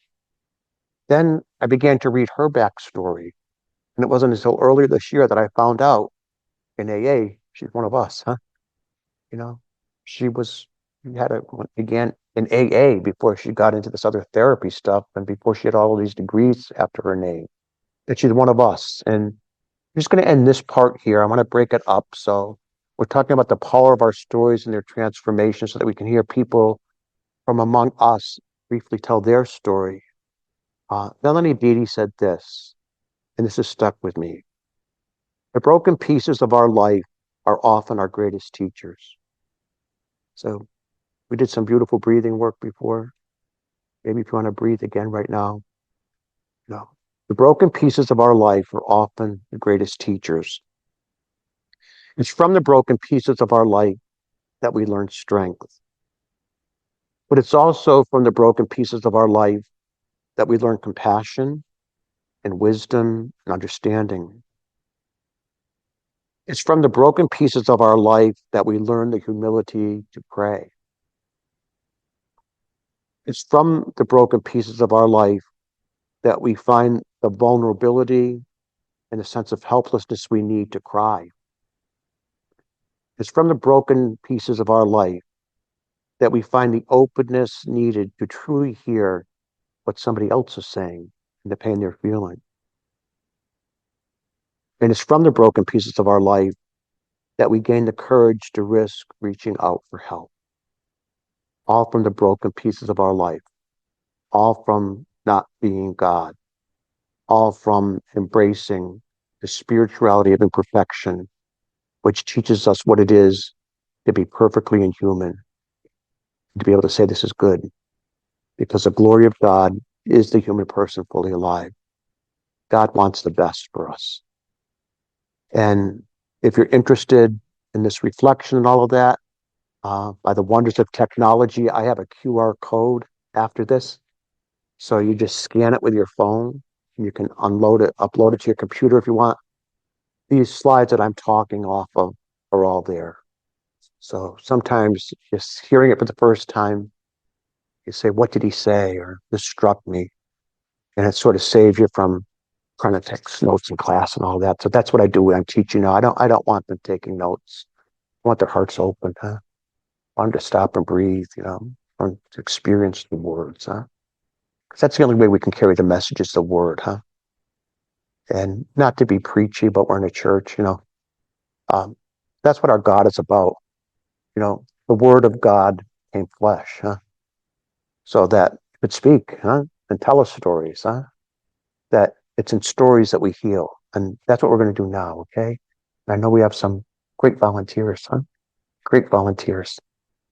S2: Then I began to read her backstory. And it wasn't until earlier this year that I found out in AA, she's one of us, huh? You know, she was, began in AA before she got into this other therapy stuff and before she had all of these degrees after her name, that she's one of us. And I'm just going to end this part here. I want to break it up. So we're talking about the power of our stories and their transformation so that we can hear people from among us briefly tell their story. Melanie Beattie said this, and this has stuck with me. The broken pieces of our life are often our greatest teachers. So we did some beautiful breathing work before. Maybe if you want to breathe again right now. No. The broken pieces of our life are often the greatest teachers. It's from the broken pieces of our life that we learn strength. But it's also from the broken pieces of our life that we learn compassion and wisdom and understanding. It's from the broken pieces of our life that we learn the humility to pray. It's from the broken pieces of our life that we find the vulnerability and the sense of helplessness we need to cry. It's from the broken pieces of our life that we find the openness needed to truly hear what somebody else is saying and the pain they're feeling. And it's from the broken pieces of our life that we gain the courage to risk reaching out for help. All from the broken pieces of our life. All from not being God. All from embracing the spirituality of imperfection, which teaches us what it is to be perfectly inhuman, to be able to say this is good, because the glory of God is the human person fully alive. God wants the best for us. And if you're interested in this reflection and all of that, by the wonders of technology, I have a QR code after this. So you just scan it with your phone You can unload it, upload it to your computer if you want. These slides that I'm talking off of are all there. So sometimes just hearing it for the first time, you say, what did he say? Or this struck me. And it sort of saves you from trying to take notes in class and all that. So that's what I do when I'm teaching now. I don't want them taking notes. I want their hearts open, huh? I want them to stop and breathe, and to experience the words, huh? Because that's the only way we can carry the message is the word, huh? And not to be preachy, but we're in a church, Um, that's what our God is about. The word of God came flesh, huh? So that it could speak, huh? And tell us stories, huh? That it's in stories that we heal. And that's what we're going to do now, okay? And I know we have some great volunteers, huh? Great volunteers.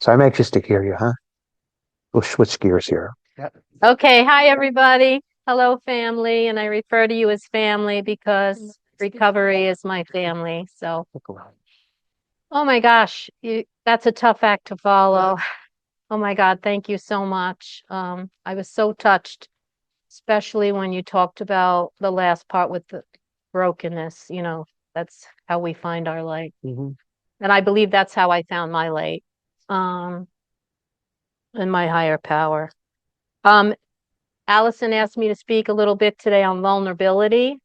S2: So I'm anxious to hear you, huh? We'll switch gears here. Yeah.
S3: Okay, hi everybody. Hello, family. And I refer to you as family because recovery is my family. So,
S2: Look around.
S3: oh my gosh, that's a tough act to follow. Oh my God, thank you so much. I was so touched, especially when you talked about the last part with the brokenness. That's how we find our light.
S2: Mhm.
S3: And I believe that's how I found my light, um, and my higher power. Um, Allison asked me to speak a little bit today on vulnerability.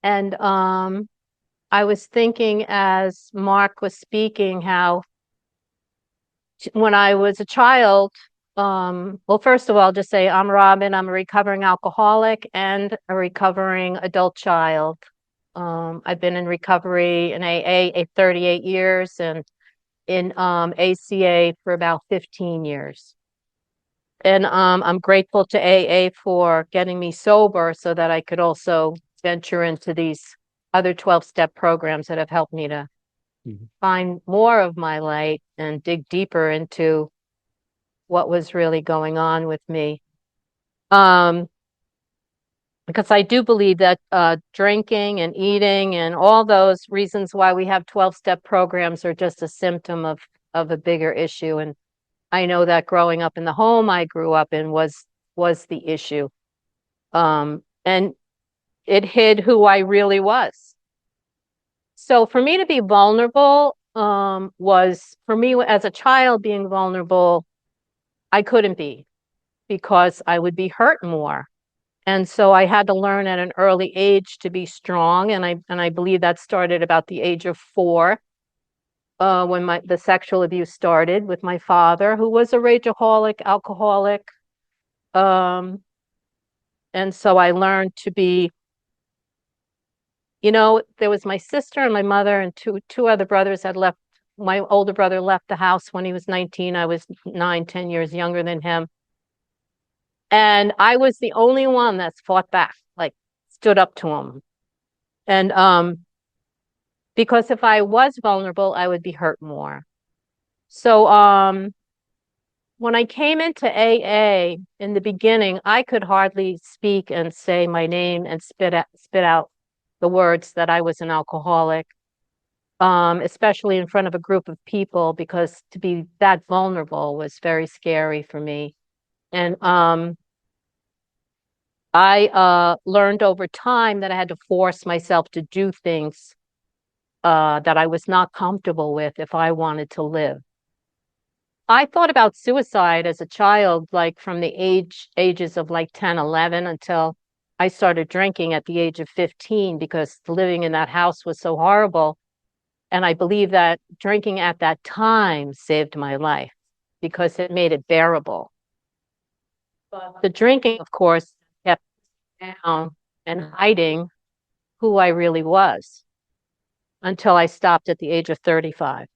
S3: And I was thinking as Mark was speaking how when I was a child, well, first of all, just say I'm Robin. I'm a recovering alcoholic and a recovering adult child. I've been in recovery in AA 38 years and in ACA for about 15 years. And I'm grateful to AA for getting me sober so that I could also venture into these other 12-step programs that have helped me to
S2: Mhm.
S3: find more of my light and dig deeper into what was really going on with me. Because I do believe that drinking and eating and all those reasons why we have 12-step programs are just a symptom of a bigger issue. And I know that growing up in the home I grew up in was the issue. And it hid who I really was. So for me to be vulnerable, was for me as a child being vulnerable, I couldn't be because I would be hurt more. And so I had to learn at an early age to be strong. And I believe that started about the age of 4, when the sexual abuse started with my father, who was a rageaholic, alcoholic. Um, and so I learned to be, there was my sister and my mother and two other brothers had left. My older brother left the house when he was 19. I was 9, 10 years younger than him. And I was the only one that's fought back, like stood up to him. And because if I was vulnerable, I would be hurt more. So when I came into AA in the beginning, I could hardly speak and say my name and spit out the words that I was an alcoholic, especially in front of a group of people, because to be that vulnerable was very scary for me. And I learned over time that I had to force myself to do things that I was not comfortable with if I wanted to live. I thought about suicide as a child, like from the ages of like 10, 11 until I started drinking at the age of 15 because living in that house was so horrible. And I believe that drinking at that time saved my life because it made it bearable. But the drinking, of course, kept me down and hiding who I really was until I stopped at the age of 35.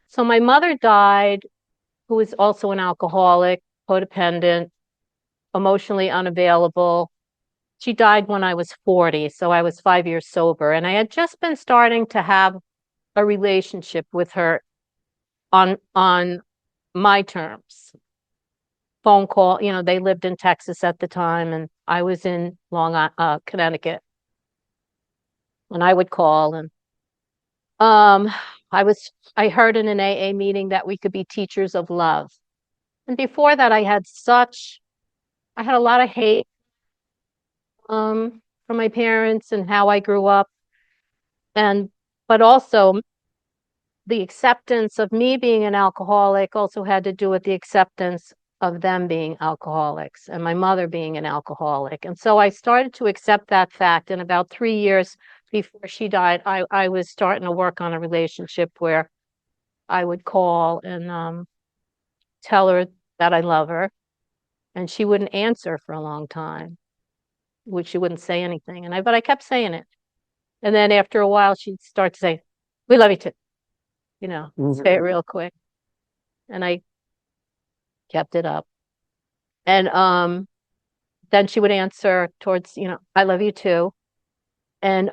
S3: So my mother died, who was also an alcoholic, codependent, emotionally unavailable. She died when I was 40, so I was 5 years sober. And I had just been starting to have a relationship with her on my terms. Phone call, they lived in Texas at the time, and I was in Connecticut. And I would call and um I heard in an AA meeting that we could be teachers of love. And before that I had a lot of hate from my parents and how I grew up, but also the acceptance of me being an alcoholic also had to do with the acceptance of them being alcoholics and my mother being an alcoholic. And so I started to accept that fact. And about 3 years before she died, I was starting to work on a relationship where I would call and tell her that I love her. And she wouldn't answer for a long time, which she wouldn't say anything. But I kept saying it. And then after a while, she'd start to say, "We love you too," say it real quick. And I kept it up. And then she would answer towards, "I love you too." And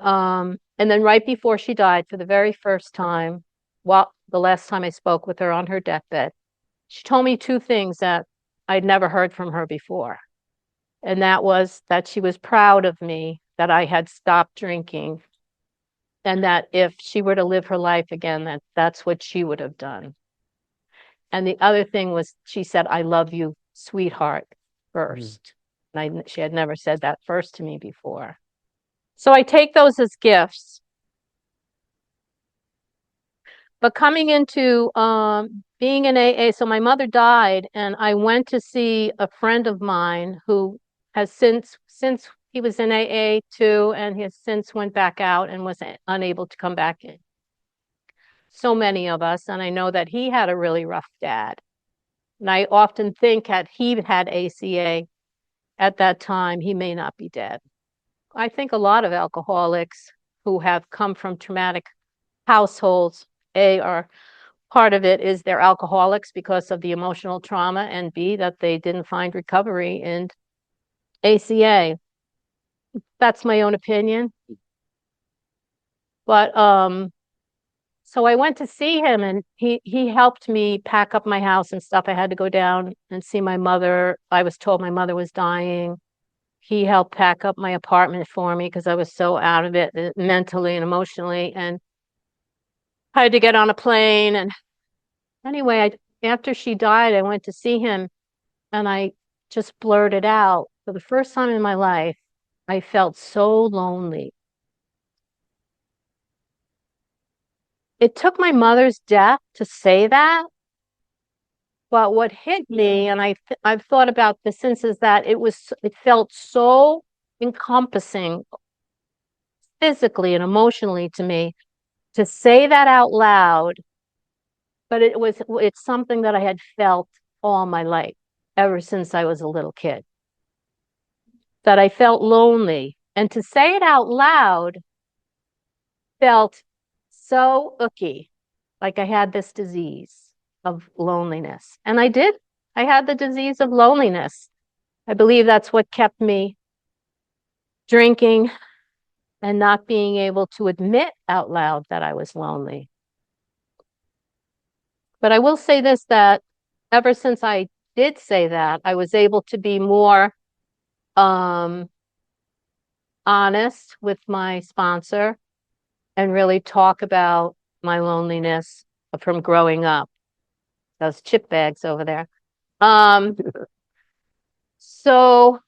S3: then right before she died, for the very first time, the last time I spoke with her on her deathbed, she told me two things that I'd never heard from her before. And that was that she was proud of me, that I had stopped drinking, and that if she were to live her life again, that's what she would have done. And the other thing was, she said, "I love you, sweetheart," first. And she had never said that first to me before. So I take those as gifts. But coming into being in AA, so my mother died, and I went to see a friend of mine who has since he was in AA too, and he has since went back out and was unable to come back in. So many of us, and I know that he had a really rough dad. And I often think had he had ACA at that time, he may not be dead. I think a lot of alcoholics who have come from traumatic households, are part of it is they're alcoholics because of the emotional trauma, and B, that they didn't find recovery in ACA. That's my own opinion. But so I went to see him, and he helped me pack up my house and stuff. I had to go down and see my mother. I was told my mother was dying. He helped pack up my apartment for me because I was so out of it mentally and emotionally, and I had to get on a plane. And anyway, after she died, I went to see him, and I just blurted out, for the first time in my life, I felt so lonely. It took my mother's death to say that, but what hit me, and I've thought about this since, is that it felt so encompassing physically and emotionally to me to say that out loud. But it's something that I had felt all my life, ever since I was a little kid, that I felt lonely. And to say it out loud felt so icky, like I had this disease of loneliness. And I did. I had the disease of loneliness. I believe that's what kept me drinking and not being able to admit out loud that I was lonely. But I will say this, that ever since I did say that, I was able to be more honest with my sponsor and really talk about my loneliness from growing up. Those chip bags over there. So,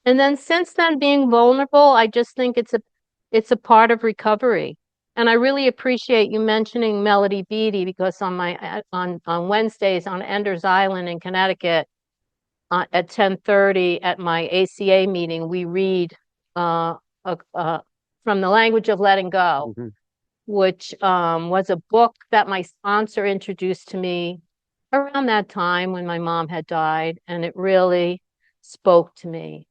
S3: and then since then, being vulnerable, I just think it's a part of recovery. And I really appreciate you mentioning Melody Beattie, because on Wednesdays on Enders Island in Connecticut, at 10:30 at my ACA meeting, we read From the Language of Letting Go, which was a book that my sponsor introduced to me around that time when my mom had died, and it really spoke to me.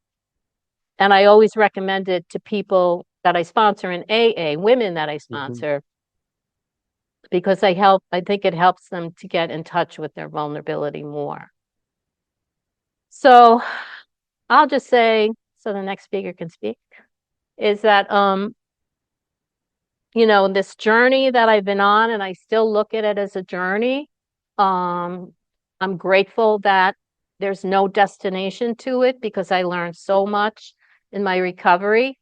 S3: And I always recommend it to people that I sponsor in AA, women that I sponsor, because I think it helps them to get in touch with their vulnerability more. So I'll just say, so the next speaker can speak, is that this journey that I've been on, and I still look at it as a journey. I'm grateful that there's no destination to it, because I learned so much in my recovery.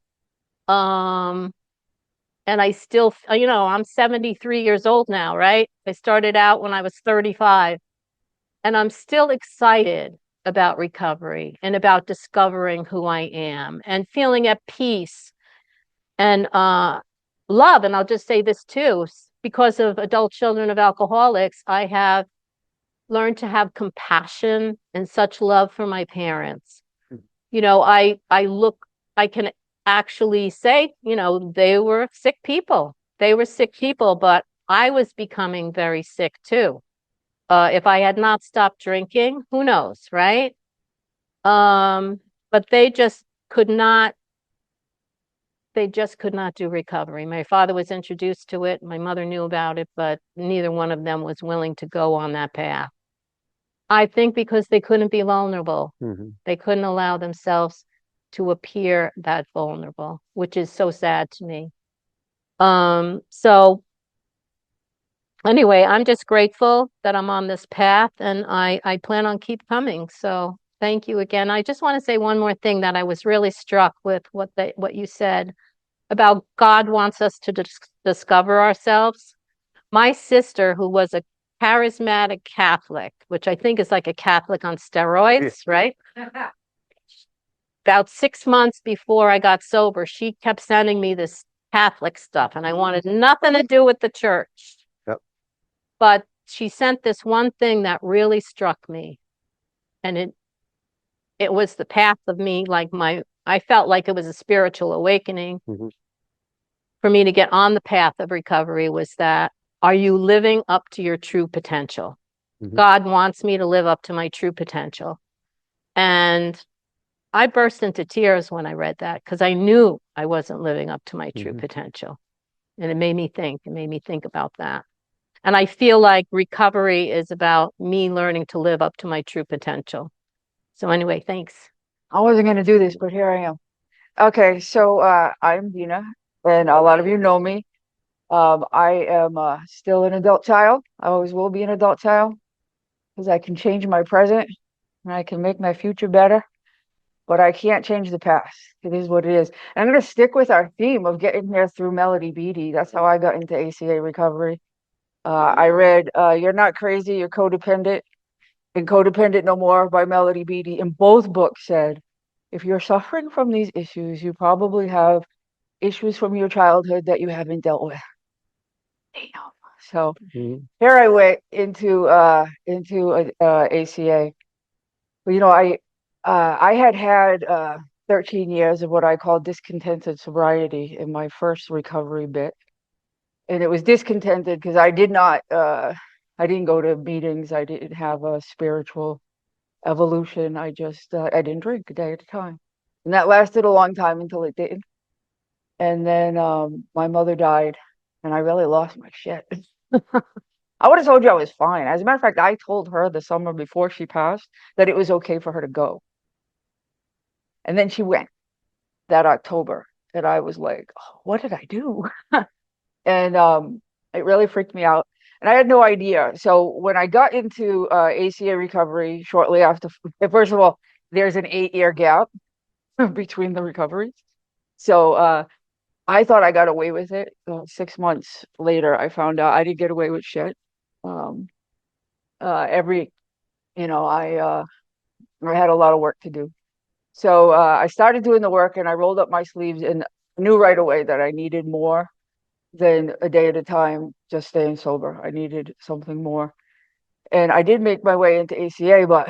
S3: And I still, I'm 73 years old now, right? I started out when I was 35, and I'm still excited about recovery and about discovering who I am and feeling at peace and love. And I'll just say this too, because of adult children of alcoholics, I have learned to have compassion and such love for my parents. You know, I can actually say, you know, they were sick people. They were sick people, but I was becoming very sick too. If I had not stopped drinking, who knows, right? But they just could not do recovery. My father was introduced to it, my mother knew about it, but neither one of them was willing to go on that path. I think because they couldn't be vulnerable. They couldn't allow themselves to appear that vulnerable, which is so sad to me. So anyway, I'm just grateful that I'm on this path, and I plan on keep coming. So thank you again. I just want to say one more thing, that I was really struck with what you said about God wants us to discover ourselves. My sister, who was a charismatic Catholic, which I think is like a Catholic on steroids, right? About 6 months before I got sober, she kept sending me this Catholic stuff, and I wanted nothing to do with the church.
S2: Yep.
S3: But she sent this one thing that really struck me, and it was the path of me, I felt like it was a spiritual awakening. For me to get on the path of recovery was that, are you living up to your true potential? God wants me to live up to my true potential. And I burst into tears when I read that, because I knew I wasn't living up to my true potential. And it made me think about that. And I feel like recovery is about me learning to live up to my true potential. So anyway, thanks.
S4: I wasn't going to do this, but here I am. Okay, so I'm Dina, and a lot of you know me. I am still an adult child. I always will be an adult child, because I can change my present and I can make my future better, but I can't change the past. It is what it is. And I'm going to stick with our theme of getting here through Melody Beattie. That's how I got into ACA recovery. I read You're Not Crazy, You're Codependent, and Codependent No More by Melody Beattie. And both books said, if you're suffering from these issues, you probably have issues from your childhood that you haven't dealt with. Damn. So here I went into ACA. Well, you know, I had 13 years of what I call discontented sobriety in my first recovery bit. And it was discontented because I didn't go to meetings. I didn't have a spiritual evolution. I didn't drink a day at a time. And that lasted a long time until it didn't. And then my mother died, and I really lost my shit. I would have told you I was fine. As a matter of fact, I told her the summer before she passed that it was okay for her to go. And then she went that October, and I was like, oh, what did I do? And it really freaked me out. And I had no idea. So when I got into ACA recovery shortly after, first of all, there's an 8-year gap between the recoveries. So I thought I got away with it. 6 months later, I found out I didn't get away with shit. I had a lot of work to do. So I started doing the work, and I rolled up my sleeves and knew right away that I needed more than a day at a time just staying sober. I needed something more. And I did make my way into ACA, but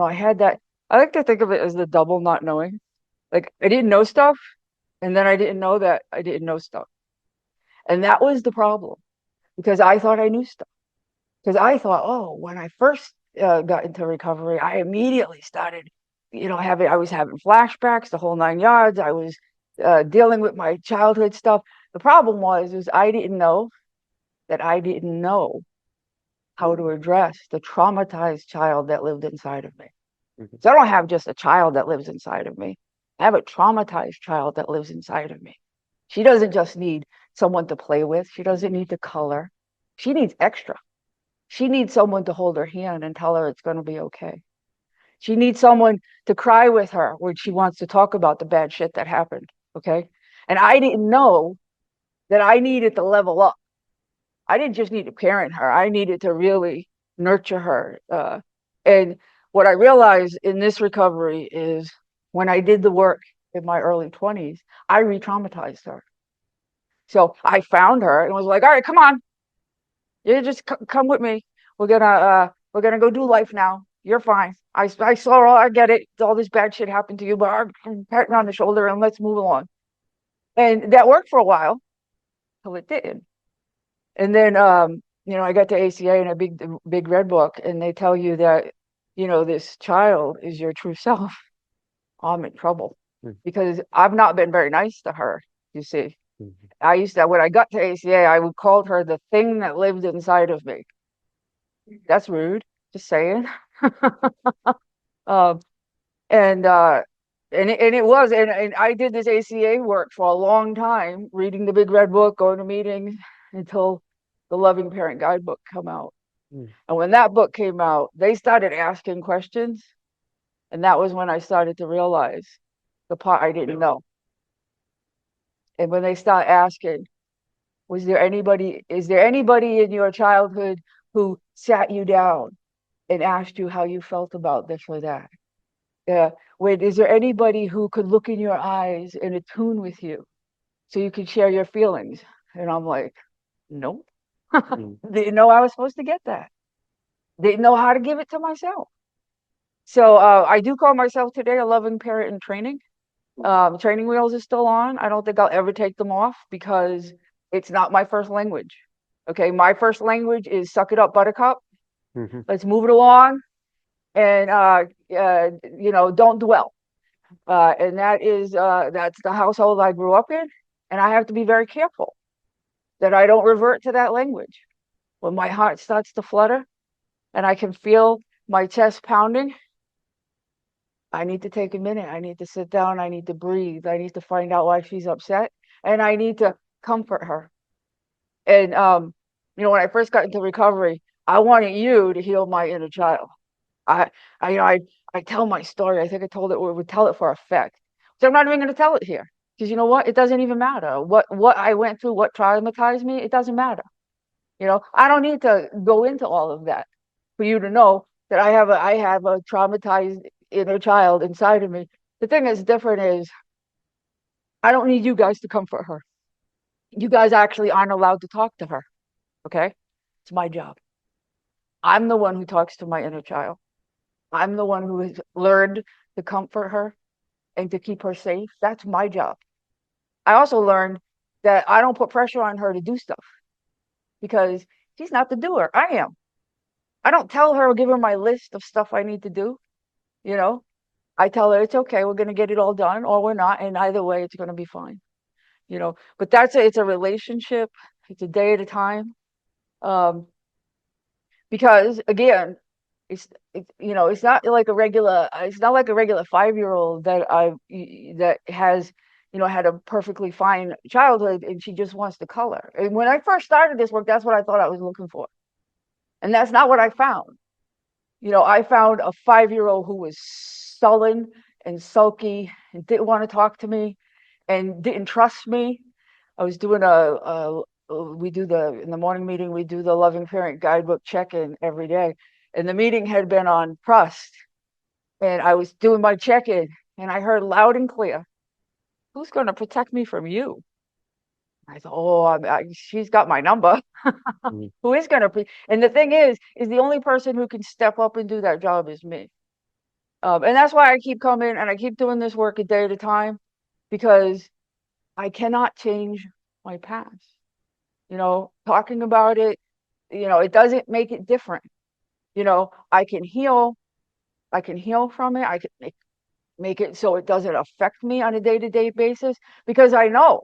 S4: I had that. I like to think of it as the double not knowing. Like, I didn't know stuff, and then I didn't know that I didn't know stuff. And that was the problem, because I thought I knew stuff. Because I thought, oh, when I first got into recovery, I immediately started, I was having flashbacks, the whole 9 yards. I was dealing with my childhood stuff. The problem was I didn't know that I didn't know how to address the traumatized child that lived inside of me. So I don't have just a child that lives inside of me. I have a traumatized child that lives inside of me. She doesn't just need someone to play with. She doesn't need to color. She needs extra. She needs someone to hold her hand and tell her it's going to be okay. She needs someone to cry with her when she wants to talk about the bad shit that happened. Okay. And I didn't know that I needed to level up. I didn't just need to parent her. I needed to really nurture her. And what I realized in this recovery is when I did the work in my early 20s, I re-traumatized her. So I found her and was like, all right, come on. You just come with me. We're gonna go do life now. You're fine. I saw all, I get it. All this bad shit happened to you, but I'm patting on the shoulder and let's move along. And that worked for a while till it didn't. And then, I got to ACA in a big red book, and they tell you that, this child is your true self. I'm in trouble because I've not been very nice to her, you see. I used to, when I got to ACA, I would call her the thing that lived inside of me. That's rude, just saying. Um, and it was, and I did this ACA work for a long time, reading the big red book, going to meetings until the Loving Parent Guidebook come out. And when that book came out, they started asking questions, and that was when I started to realize the part I didn't know. And when they start asking, is there anybody in your childhood who sat you down and asked you how you felt about this or that? Is there anybody who could look in your eyes and attune with you so you could share your feelings? And I'm like, nope. Didn't know I was supposed to get that. Didn't know how to give it to myself. So I do call myself today a loving parent in training. Training wheels is still on. I don't think I'll ever take them off because it's not my first language. Okay, my first language is suck it up, buttercup. Let's move it along, and don't dwell. And that's the household I grew up in, and I have to be very careful that I don't revert to that language. When my heart starts to flutter and I can feel my chest pounding, I need to take a minute. I need to sit down. I need to breathe. I need to find out why she's upset, and I need to comfort her. And when I first got into recovery, I wanted you to heal my inner child. I I tell my story. I think I told it, we would tell it for effect. So I'm not even going to tell it here because you know what? It doesn't even matter what I went through, what traumatized me. It doesn't matter. I don't need to go into all of that for you to know that I have a traumatized inner child inside of me. The thing that's different is I don't need you guys to comfort her. You guys actually aren't allowed to talk to her. Okay? It's my job. I'm the one who talks to my inner child. I'm the one who has learned to comfort her and to keep her safe. That's my job. I also learned that I don't put pressure on her to do stuff because she's not the doer. I am. I don't tell her or give her my list of stuff I need to do. I tell her it's okay. We're going to get it all done or we're not. And either way, it's going to be fine. But it's a relationship. It's a day at a time. Because again, it's not like a regular 5-year-old that has had a perfectly fine childhood and she just wants to color. And when I first started this work, that's what I thought I was looking for, and that's not what I found. I found a 5-year-old who was sullen and sulky and didn't want to talk to me and didn't trust me. I was doing in the morning meeting, we do the Loving Parent Guidebook check-in every day. And the meeting had been on trust. And I was doing my check-in and I heard loud and clear, who's going to protect me from you? I thought, she's got my number. Who is going to? And the thing is the only person who can step up and do that job is me. And that's why I keep coming and I keep doing this work a day at a time, because I cannot change my past. Talking about it, it doesn't make it different. I can heal from it. I can make it so it doesn't affect me on a day-to-day basis, because I know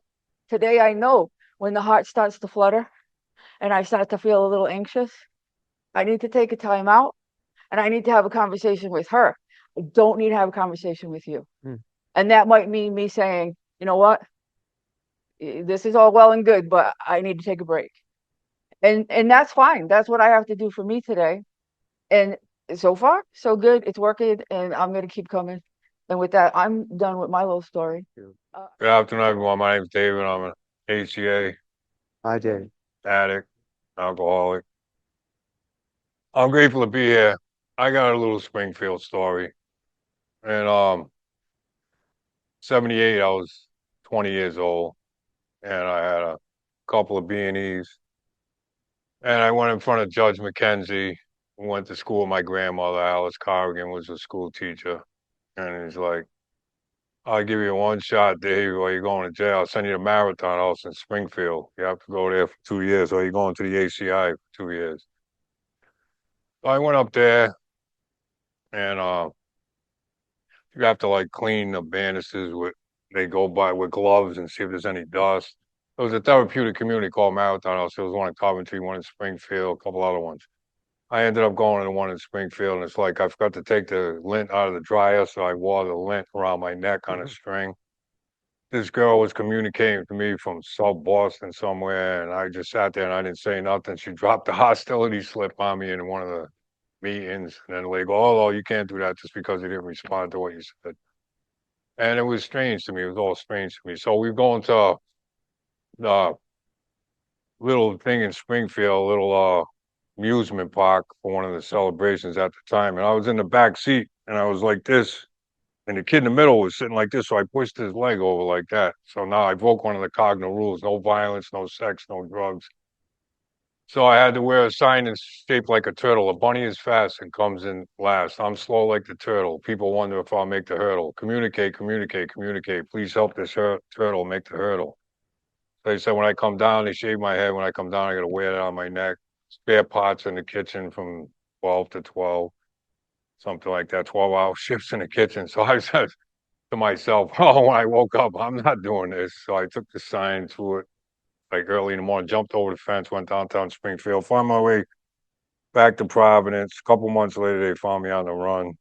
S4: when the heart starts to flutter and I start to feel a little anxious, I need to take a time out and I need to have a conversation with her. I don't need to have a conversation with you. And that might mean me saying, you know what? This is all well and good, but I need to take a break. And that's fine. That's what I have to do for me today. And so far, so good. It's working, and I'm going to keep coming. And with that, I'm done with my little story.
S5: Good afternoon, everyone. My name is David. I'm an ACA
S2: Hi, Dave.
S5: addict, alcoholic. I'm grateful to be here. I got a little Springfield story. And 78, I was 20 years old, and I had a couple of B&Es. And I went in front of Judge McKenzie, who went to school with my grandmother. Alice Corrigan was a school teacher. And he's like, I'll give you one shot, Dave, or you're going to jail. I'll send you to Marathon House in Springfield. You have to go there for 2 years, or you're going to the ACI for 2 years. So I went up there, and you have to like clean the banisters with, they go by with gloves and see if there's any dust. It was a therapeutic community called Marathon House. There was one in Coventry, one in Springfield, a couple other ones. I ended up going to the one in Springfield, and it's like I forgot to take the lint out of the dryer, so I wore the lint around my neck on a string. This girl was communicating to me from South Boston somewhere, and I just sat there and I didn't say nothing. She dropped the hostility slip on me in one of the meetings, and then they go, "Oh, you can't do that just because you didn't respond to what you said." And it was strange to me. It was all strange to me. So we go into the little thing in Springfield, a little amusement park for one of the celebrations at the time, and I was in the back seat, and I was like this. And the kid in the middle was sitting like this, so I pushed his leg over like that. So now I broke one of the cardinal rules: no violence, no sex, no drugs. So I had to wear a sign that's shaped like a turtle. A bunny is fast and comes in last. I'm slow like the turtle. People wonder if I'll make the hurdle. Communicate, communicate, communicate. Please help this turtle make the hurdle. So they said when I come down, they shave my head. When I come down, I got to wear it on my neck. Spare parts in the kitchen from 12 to 12, something like that. 12-hour shifts in the kitchen. So I said to myself, oh, when I woke up, I'm not doing this. So I took the sign to it like early in the morning, jumped over the fence, went downtown Springfield, found my way back to Providence. A couple months later, they found me on the run.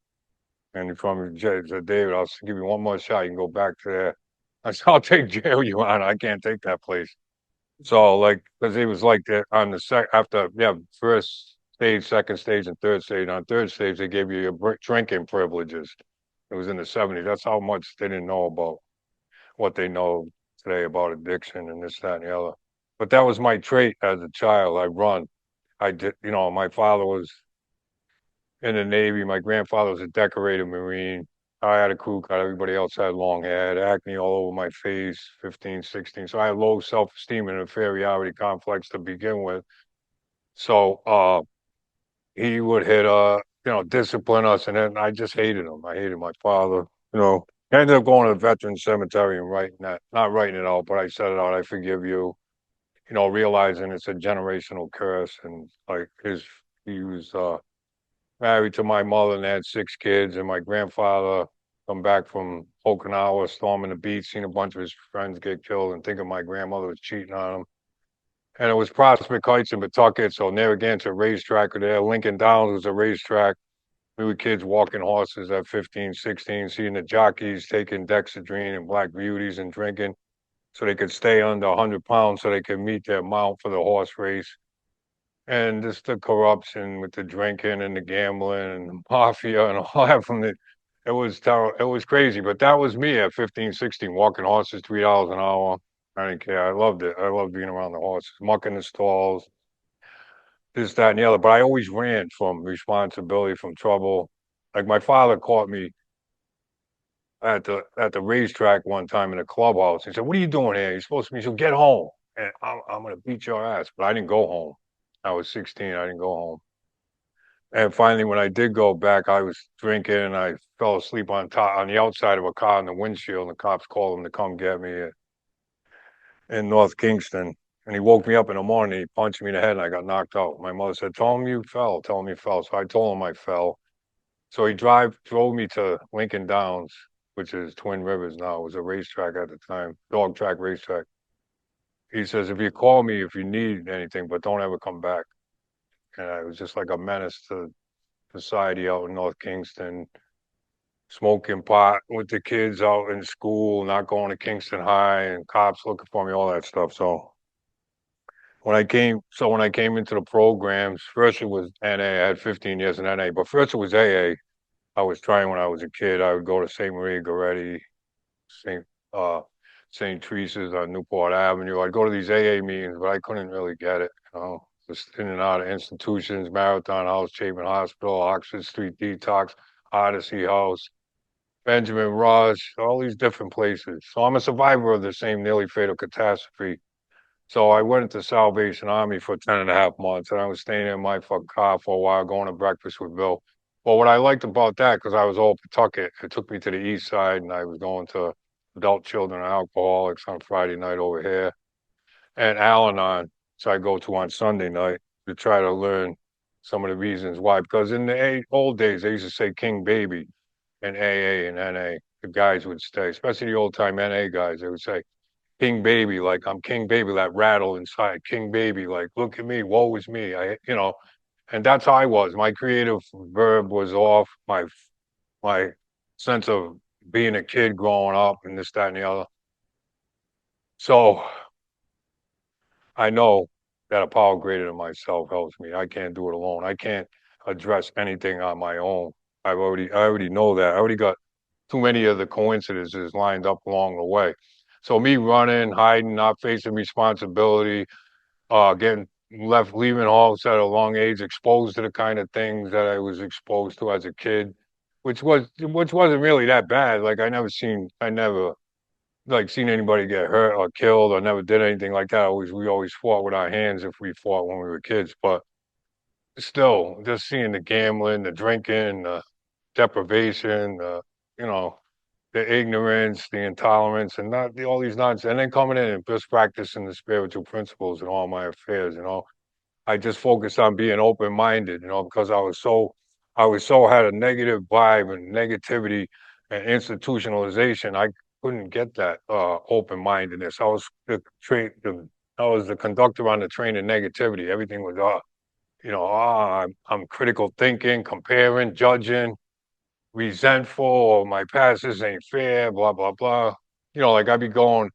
S5: And they found me, said, David, I'll give you one more shot. You can go back to there. I said, I'll take jail you on. I can't take that place. So, like, because he was like that on the after, yeah, first stage, second stage, and third stage. On third stage, they gave you your drinking privileges. It was in the 70s. That's how much they didn't know about what they know today about addiction and this, that, and the other. But that was my trait as a child. I run. I did, my father was in the Navy. My grandfather was a decorated Marine. I had a crew cut. Everybody else had long hair. I had acne all over my face, 15, 16. So I had low self-esteem and inferiority complex to begin with. So he would hit, discipline us. And then I just hated him. I hated my father. I ended up going to the veteran cemetery and writing that, not writing it out, but I said it out. I forgive you, realizing it's a generational curse. And like he was, married to my mother and had 6 kids, and my grandfather come back from Okinawa, storming the beach, seen a bunch of his friends get killed, and thinking my grandmother was cheating on him. And it was Prospect Heights in Pawtucket, so Narragansett racetrack there. Lincoln Downs was a racetrack. We were kids walking horses at 15, 16, seeing the jockeys taking Dexedrine and Black Beauties and drinking so they could stay under 100 pounds so they could meet their mount for the horse race. And just the corruption with the drinking and the gambling and the mafia and all that from it was terrible. It was crazy, but that was me at 15, 16, walking horses $3 an hour. I didn't care. I loved it. I loved being around the horses, mucking the stalls, this, that, and the other. But I always ran from responsibility, from trouble. Like my father caught me at the racetrack one time in a clubhouse. He said, "What are you doing here? You're supposed to be. So get home, and I'm gonna beat your ass." But I didn't go home. I was 16. I didn't go home. And finally, when I did go back, I was drinking and I fell asleep on the outside of a car in the windshield. And the cops called him to come get me in North Kingston. And he woke me up in the morning. He punched me in the head and I got knocked out. My mother said, "Tell him you fell. Tell him you fell." So I told him I fell. So he drove me to Lincoln Downs, which is Twin Rivers now. It was a racetrack at the time, dog track racetrack. He says, "If you call me if you need anything, but don't ever come back." And I was just like a menace to society out in North Kingston, smoking pot with the kids out in school, not going to Kingston High, and cops looking for me, all that stuff. So when I came into the programs, first it was NA. I had 15 years in NA, but first it was AA. I was trying when I was a kid. I would go to St. Maria Goretti, St. Uh, St. Teresa's on Newport Avenue. I'd go to these AA meetings, but I couldn't really get it. just in and out of institutions, Marathon House, Chapin Hospital, Oxford Street Detox, Odyssey House, Benjamin Rush, all these different places. So I'm a survivor of the same nearly fatal catastrophe. So I went into Salvation Army for 10.5 months, and I was staying in my car for a while, going to breakfast with Bill. But what I liked about that, because I was all Pawtucket, it took me to the east side, and I was going to adult children and alcoholics on Friday night over here, and Al-Anon, so I go to on Sunday night to try to learn some of the reasons why. Because in the old days, they used to say King Baby in AA and NA. The guys would stay, especially the old time NA guys. They would say King Baby, like I'm King Baby, that rattle inside. King Baby, like look at me, woe is me. And that's how I was. My creative verb was off. My sense of being a kid growing up and this, that, and the other. So I know that a power greater than myself helps me. I can't do it alone. I can't address anything on my own. I already know that. I already got too many of the coincidences lined up along the way. So me running, hiding, not facing responsibility, getting left, leaving home at a long age, exposed to the kind of things that I was exposed to as a kid, which wasn't really that bad. Like I never like seen anybody get hurt or killed or never did anything like that. We always fought with our hands if we fought when we were kids. But still, just seeing the gambling, the drinking, the deprivation, you know, the ignorance, the intolerance, and not all these nonsense, and then coming in and just practicing the spiritual principles in all my affairs. I just focused on being open-minded. Because I was so had a negative vibe and negativity and institutionalization. I couldn't get that open-mindedness. I was the conductor on the train of negativity. Everything was I'm critical thinking, comparing, judging, resentful, or my passes ain't fair, blah blah blah. Like I'd be going.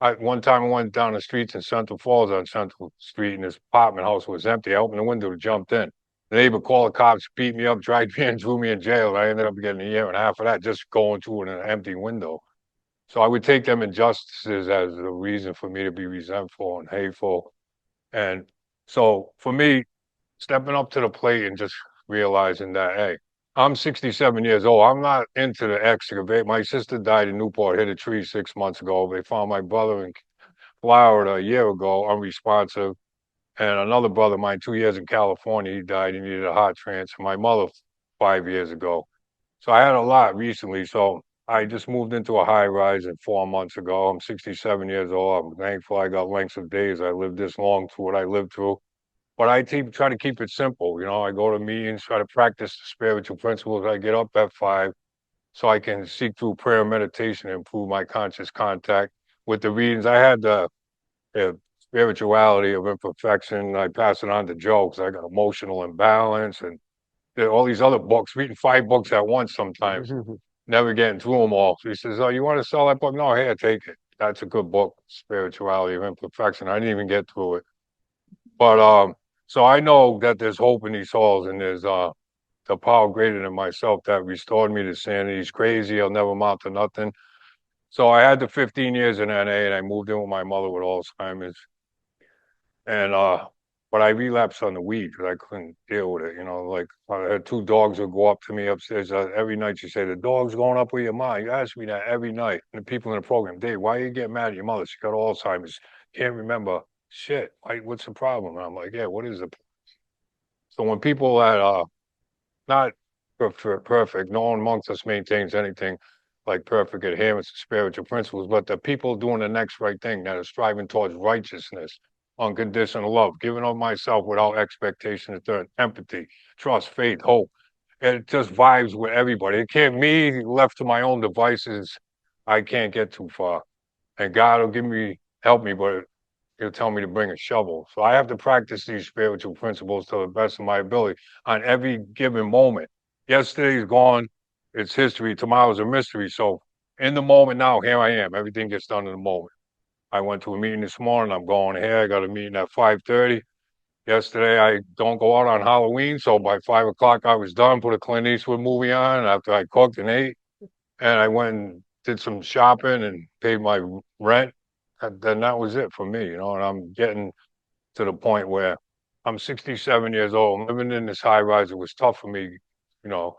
S5: One time I went down the streets in Central Falls on Central Street, and this apartment house was empty. I opened the window and jumped in. The neighbor called the cops, beat me up, dragged me in, drew me in jail. And I ended up getting a year and a half of that just going through an empty window. So I would take them injustices as a reason for me to be resentful and hateful. And so for me, stepping up to the plate and just realizing that, hey, I'm 67 years old. I'm not into the excavate. My sister died in Newport, hit a tree 6 months ago. They found my brother in Florida a year ago, unresponsive. And another brother of mine, 2 years in California, he died. He needed a heart transplant. My mother, 5 years ago. So I had a lot recently. So I just moved into a high rise 4 months ago. I'm 67 years old. I'm thankful I got lengths of days. I lived this long through what I lived through. But I try to keep it simple. I go to meetings, try to practice the spiritual principles. I get up at 5 so I can seek through prayer and meditation and improve my conscious contact with the readings. I had the spirituality of imperfection. I pass it on to Joe because I got emotional imbalance and all these other books, reading 5 books at once sometimes, never getting through them all. So he says, "Oh, you want to sell that book?" No, here, take it. That's a good book, Spirituality of Imperfection. I didn't even get through it. But so I know that there's hope in these souls, and there's the power greater than myself that restored me to sanity. He's crazy. I'll never amount to nothing. So I had the 15 years in NA, and I moved in with my mother with Alzheimer's. And but I relapsed on the weed because I couldn't deal with it. Like I had 2 dogs would go up to me upstairs every night. She said, "The dog's going up with your mom." You ask me that every night. And the people in the program, "Dave, why are you getting mad at your mother? She got Alzheimer's. Can't remember shit. What's the problem?" And I'm like, "Yeah, what is the?" So when people that not perfect, no one amongst us maintains anything like perfect adherence to spiritual principles, but the people doing the next right thing that are striving towards righteousness, unconditional love, giving of myself without expectation, return, empathy, trust, faith, hope. It just vibes with everybody. It can't, me left to my own devices, I can't get too far. And God will help me, but he'll tell me to bring a shovel. So I have to practice these spiritual principles to the best of my ability on every given moment. Yesterday's gone. It's history. Tomorrow's a mystery. So in the moment now, here I am. Everything gets done in the moment. I went to a meeting this morning. I'm going here. I got a meeting at 5:30. Yesterday, I don't go out on Halloween. So by 5 o'clock, I was done, put a Clint Eastwood movie on after I cooked and ate. And I went and did some shopping and paid my rent. And then that was it for me, and I'm getting to the point where I'm 67 years old. Living in this high rise, it was tough for me. You know,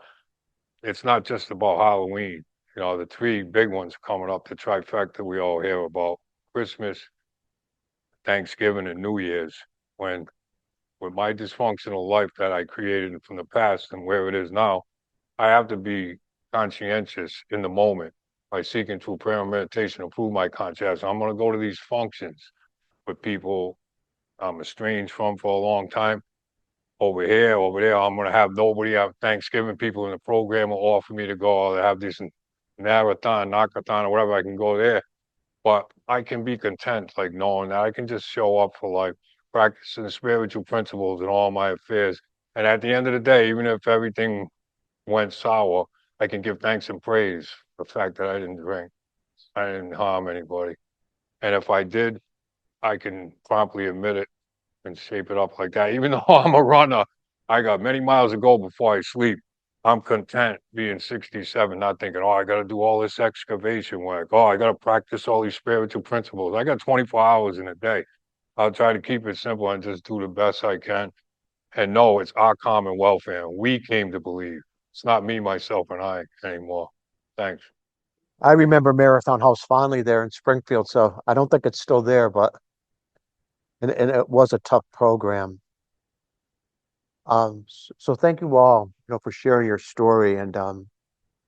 S5: it's not just about Halloween. You know, the three big ones coming up, the trifecta we all hear about: Christmas, Thanksgiving, and New Year's. When with my dysfunctional life that I created from the past and where it is now, I have to be conscientious in the moment by seeking through prayer and meditation to improve my conscience. I'm going to go to these functions with people I'm estranged from for a long time. Over here, over there, I'm going to have nobody. I have Thanksgiving people in the program will offer me to go. I'll have this marathon, knockathon, or whatever. I can go there. But I can be content, like knowing that I can just show up for life, practicing the spiritual principles in all my affairs. And at the end of the day, even if everything went sour, I can give thanks and praise for the fact that I didn't drink. I didn't harm anybody. And if I did, I can promptly admit it and shape it up like that. Even though I'm a runner, I got many miles to go before I sleep. I'm content being 67, not thinking, oh, I got to do all this excavation work. Oh, I got to practice all these spiritual principles. I got 24 hours in a day. I'll try to keep it simple and just do the best I can. And no, it's our common welfare. We came to believe. It's not me, myself, and I anymore. Thanks.
S2: I remember Marathon House fondly there in Springfield, so I don't think it's still there, but and it was a tough program. So thank you all, for sharing your story. And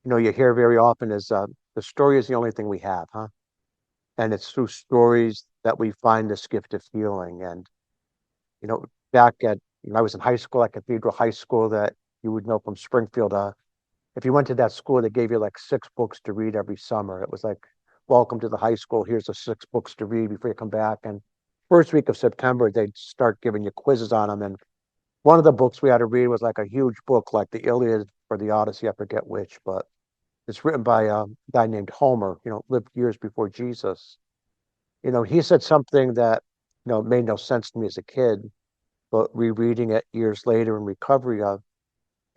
S2: you hear very often is the story is the only thing we have, huh? And it's through stories that we find this gift of healing. And back at I was in high school at Cathedral High School, that you would know from Springfield. If you went to that school, they gave you like 6 books to read every summer. It was like, welcome to the high school. Here's the 6 books to read before you come back. And first week of September, they'd start giving you quizzes on them. And one of the books we had to read was like a huge book, like the Iliad or the Odyssey. I forget which, but it's written by a guy named Homer, lived years before Jesus. He said something that, made no sense to me as a kid, but rereading it years later in recovery of,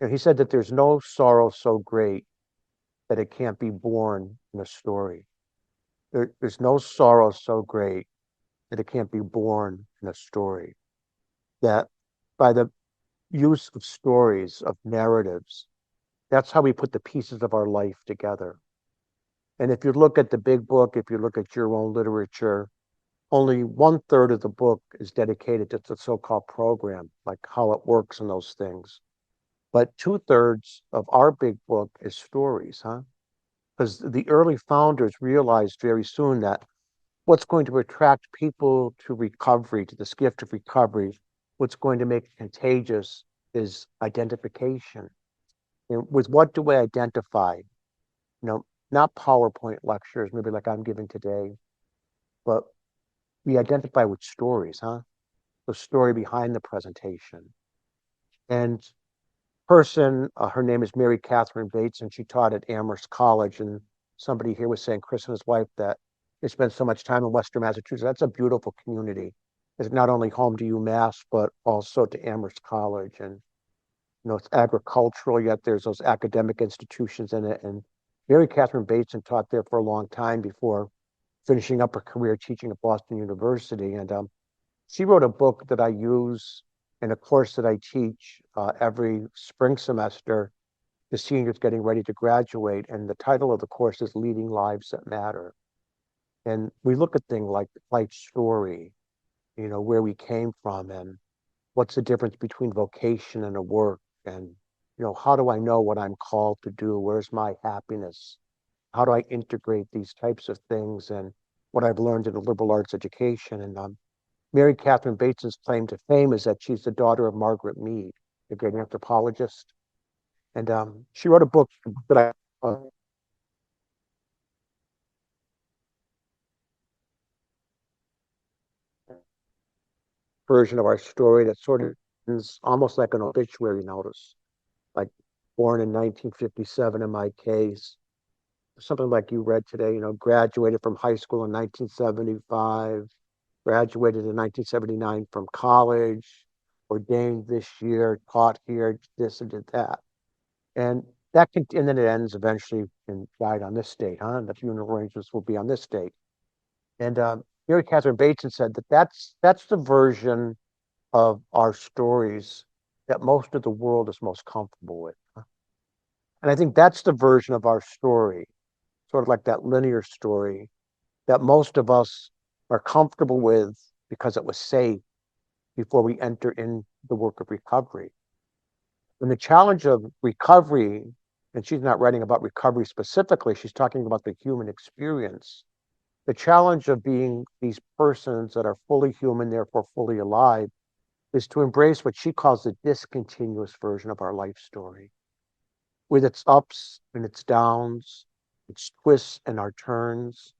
S2: he said that there's no sorrow so great that it can't be born in a story. There's no sorrow so great that it can't be born in a story. That by the use of stories, of narratives, that's how we put the pieces of our life together. And if you look at the big book, if you look at your own literature, only 1/3 of the book is dedicated to the so-called program, like how it works and those things. But 2/3 of our big book is stories, huh? Because the early founders realized very soon that what's going to attract people to recovery, to this gift of recovery, what's going to make it contagious is identification. And with what do we identify? Not PowerPoint lectures, maybe like I'm giving today, but we identify with stories, huh? The story behind the presentation. And her name is Mary Catherine Bates, and she taught at Amherst College. And somebody here was saying, Chris and his wife, that they spent so much time in Western Massachusetts. That's a beautiful community. It's not only home to UMass, but also to Amherst College. And, it's agricultural, yet there's those academic institutions in it. And Mary Catherine Bateson taught there for a long time before finishing up her career teaching at Boston University. And she wrote a book that I use in a course that I teach every spring semester to seniors getting ready to graduate. And the title of the course is Leading Lives That Matter. And we look at things like life story, where we came from and what's the difference between vocation and a work. And, how do I know what I'm called to do? Where's my happiness? How do I integrate these types of things and what I've learned in a liberal arts education? And Mary Catherine Bateson's claim to fame is that she's the daughter of Margaret Mead, the great anthropologist. And she wrote a book that I version of our story that sort of is almost like an obituary notice, like born in 1957 in my case, something like you read today, graduated from high school in 1975, graduated in 1979 from college, ordained this year, taught here, this and did that. And and then it ends eventually and died on this date, huh? And the funeral arrangements will be on this date. And Mary Catherine Bateson said that that's the version of our stories that most of the world is most comfortable with. And I think that's the version of our story, sort of like that linear story that most of us are comfortable with because it was safe before we enter in the work of recovery. And the challenge of recovery, and she's not writing about recovery specifically, she's talking about the human experience. The challenge of being these persons that are fully human, therefore fully alive, is to embrace what she calls the discontinuous version of our life story, with its ups and its downs, its twists and our turns,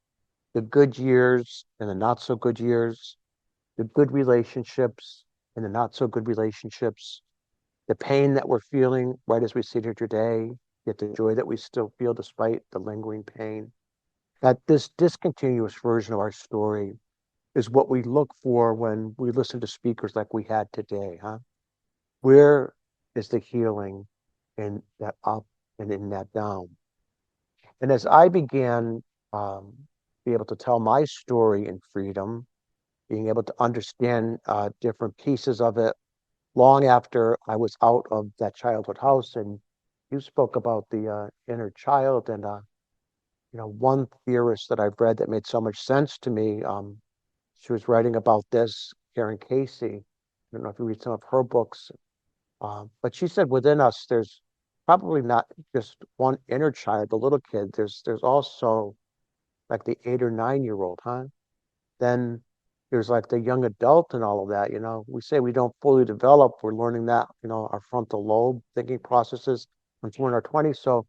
S2: the good years and the not so good years, the good relationships and the not so good relationships, the pain that we're feeling right as we sit here today, yet the joy that we still feel despite the lingering pain. That this discontinuous version of our story is what we look for when we listen to speakers like we had today, huh? Where is the healing in that up and in that down? And as I began be able to tell my story in freedom, being able to understand different pieces of it long after I was out of that childhood house, and you spoke about the inner child, and one theorist that I've read that made so much sense to me. She was writing about this, Karen Casey. I don't know if you read some of her books, but she said within us, there's probably not just one inner child, the little kid. There's also like the 8 or 9 year old, huh? Then there's like the young adult and all of that. We say we don't fully develop. We're learning that, our frontal lobe thinking processes once we're in our 20s. So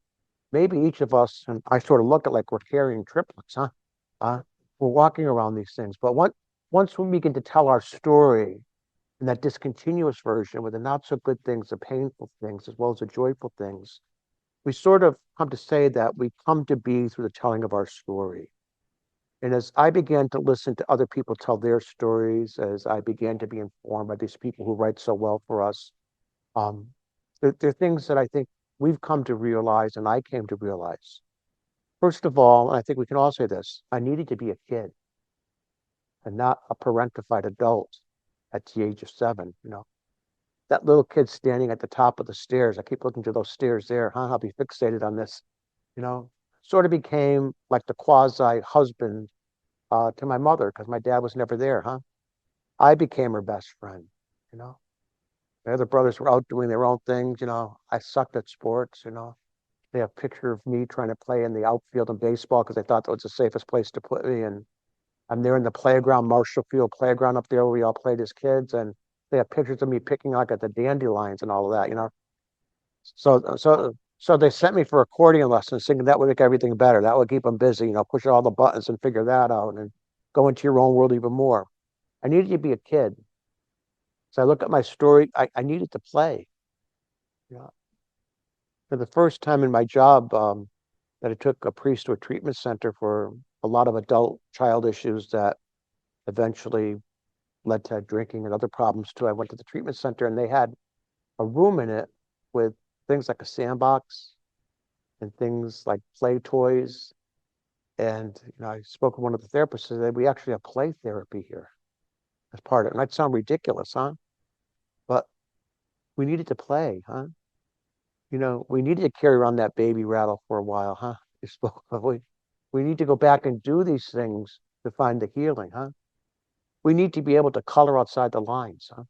S2: maybe each of us, and I sort of look at like we're carrying triplets, huh? We're walking around these things. But once we begin to tell our story in that discontinuous version with the not so good things, the painful things, as well as the joyful things, we sort of come to say that we come to be through the telling of our story. And as I began to listen to other people tell their stories, as I began to be informed by these people who write so well for us, um, there are things that I think we've come to realize, and I came to realize. First of all, and I think we can all say this, I needed to be a kid and not a parentified adult at the age of 7. That little kid standing at the top of the stairs. I keep looking to those stairs there, huh? I'll be fixated on this, you know, sort of became like the quasi husband to my mother because my dad was never there, huh? I became her best friend, you know. The other brothers were out doing their own things, I sucked at sports, They have a picture of me trying to play in the outfield in baseball because they thought that was the safest place to put me. And I'm there in the playground, Marshall Field playground up there where we all played as kids. And they have pictures of me picking like at the dandelions and all of that. So they sent me for accordion lessons, thinking that would make everything better. That would keep them busy, push all the buttons and figure that out and go into your own world even more. I needed to be a kid. So I look at my story, I needed to play. Yeah. For the first time in my job, that I took a priest to a treatment center for a lot of adult child issues that eventually led to drinking and other problems too. I went to the treatment center and they had a room in it with things like a sandbox and things like play toys. And I spoke with one of the therapists and said, we actually have play therapy here as part of it. And that sound ridiculous, huh? But we needed to play, huh? We needed to carry around that baby rattle for a while, huh? We need to go back and do these things to find the healing, huh? We need to be able to color outside the lines, huh?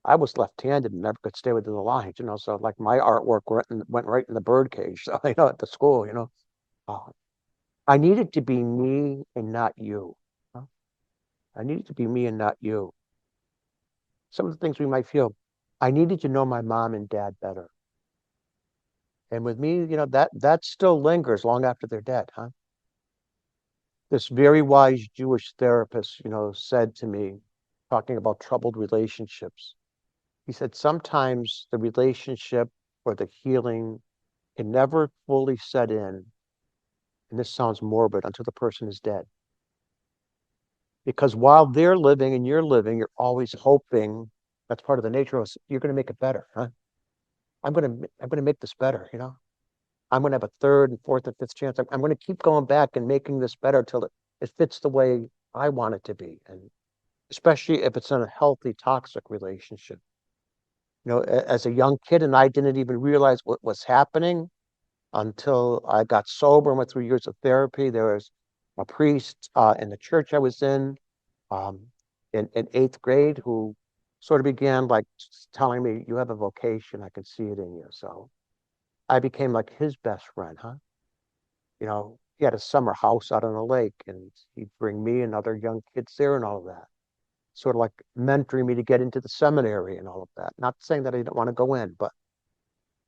S2: I was left-handed and never could stay within the lines, so like my artwork went right in the bird cage, so, at the school. Uh, I needed to be me and not you. Huh? I needed to be me and not you. Some of the things we might feel, I needed to know my mom and dad better. And with me, that still lingers long after they're dead, huh? This very wise Jewish therapist, said to me, talking about troubled relationships, he said, sometimes the relationship or the healing can never fully set in. And this sounds morbid until the person is dead. Because while they're living and you're living, you're always hoping that's part of the nature of us. You're going to make it better, huh? I'm going to make this better, I'm going to have a third and fourth and fifth chance. I'm going to keep going back and making this better till it fits the way I want it to be. And especially if it's in a healthy, toxic relationship. You know, as a young kid, and I didn't even realize what was happening until I got sober and went through years of therapy. There was a priest in the church I was um, in eighth grade who sort of began like telling me, "You have a vocation. I can see it in you." So I became like his best friend, huh? You know, he had a summer house out on the lake, and he'd bring me and other young kids there and all of that. Sort of like mentoring me to get into the seminary and all of that. Not saying that I didn't want to go in, but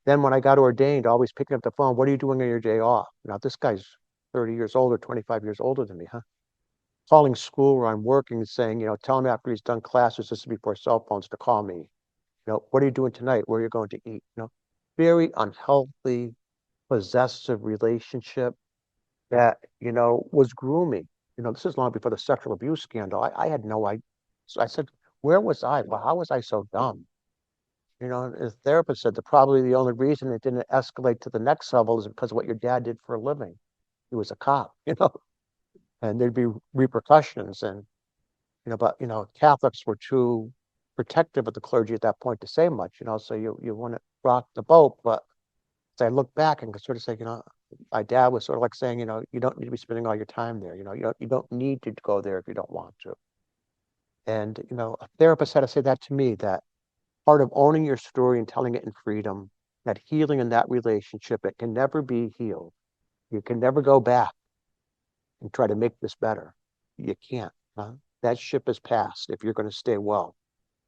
S2: then when I got ordained, always picking up the phone, "What are you doing on your day off?" Now, this guy's 30 years older, 25 years older than me, huh? Calling school where I'm working and saying, you know, tell him after he's done classes, this is before cell phones, to call me. You know, what are you doing tonight? Where are you going to eat? You know, very unhealthy, possessive relationship that, you know, was grooming. You know, this is long before the sexual abuse scandal. I had no idea. So I said, where was I? Well, how was I so dumb? You know, and his therapist said that probably the only reason it didn't escalate to the next level is because of what your dad did for a living. He was a cop, you know, and there'd be repercussions. And, you know, but, you know, Catholics were too protective of the clergy at that point to say much, you know, so you want to rock the boat. But as I look back and sort of say, you know, my dad was sort of like saying, you know, you don't need to be spending all your time there. You know, you don't need to go there if you don't want to. And, you know, a therapist had to say that to me, that part of owning your story and telling it in freedom, that healing in that relationship, it can never be healed. You can never go back and try to make this better. You can't. Huh? That ship has passed if you're going to stay well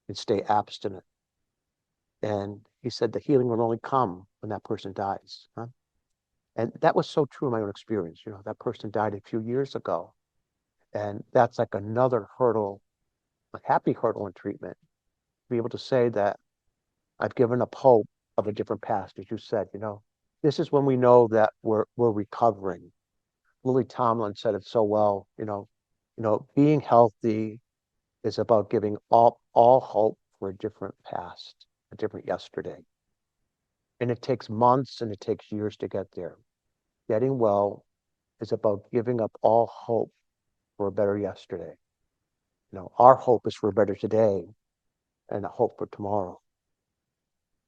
S2: and stay abstinent. And he said the healing will only come when that person dies. Huh? And that was so true in my own experience. You know, that person died a few years ago. And that's like another hurdle, a happy hurdle in treatment, to be able to say that I've given up hope of a different past, as you said, you know. This is when we know that we're recovering. Lily Tomlin said it so well, being healthy is about giving all hope for a different past, a different yesterday. And it takes months and it takes years to get there. Getting well is about giving up all hope for a better yesterday. You know, our hope is for a better today and a hope for tomorrow.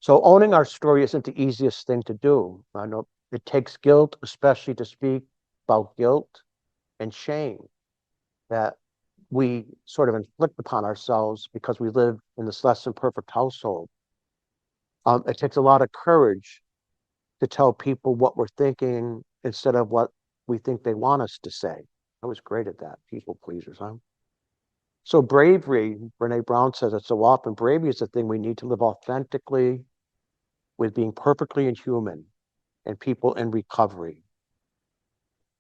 S2: So owning our story isn't the easiest thing to do. I know it takes guilt, especially to speak about guilt and shame that we sort of inflict upon ourselves because we live in this less than perfect household. It takes a lot of courage to tell people what we're thinking instead of what we think they want us to say. I was great at that, people pleasers, huh? So bravery, Brene Brown says it so often, bravery is the thing we need to live authentically with being perfectly inhuman and people in recovery.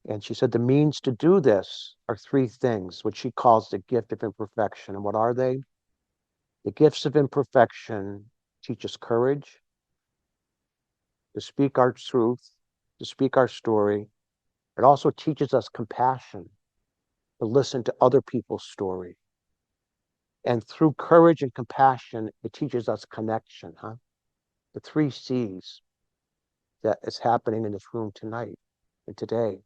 S2: And she said the means to do this are three things, which she calls the gift of imperfection. And what are they? The gifts of imperfection teach us courage to speak our truth, to speak our story. It also teaches us compassion to listen to other people's story. And through courage and compassion, it teaches us connection, huh? The three C's that is happening in this room tonight and today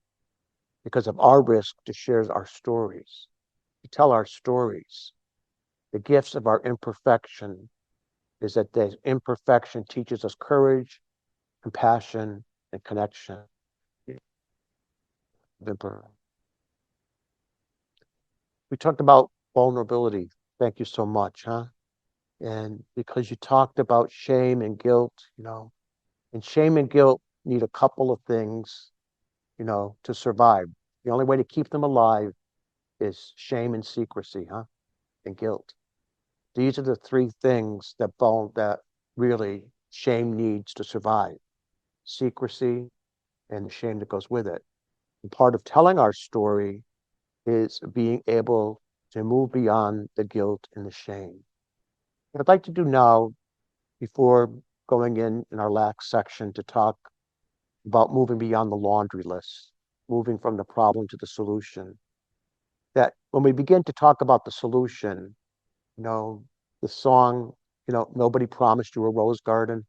S2: because of our risk to share our stories, to tell our stories. The gifts of our imperfection is that the imperfection teaches us courage, compassion, and connection. We talked about vulnerability. Thank you so much, huh? And because you talked about shame and guilt, and shame and guilt need a couple of things, to survive. The only way to keep them alive is shame and secrecy, huh? And guilt. These are the three things that really shame needs to survive. Secrecy and the shame that goes with it. And part of telling our story is being able to move beyond the guilt and the shame. What I'd like to do now, before going in our last section, to talk about moving beyond the laundry list, moving from the problem to the solution. That when we begin to talk about the solution, the song, nobody promised you a rose garden.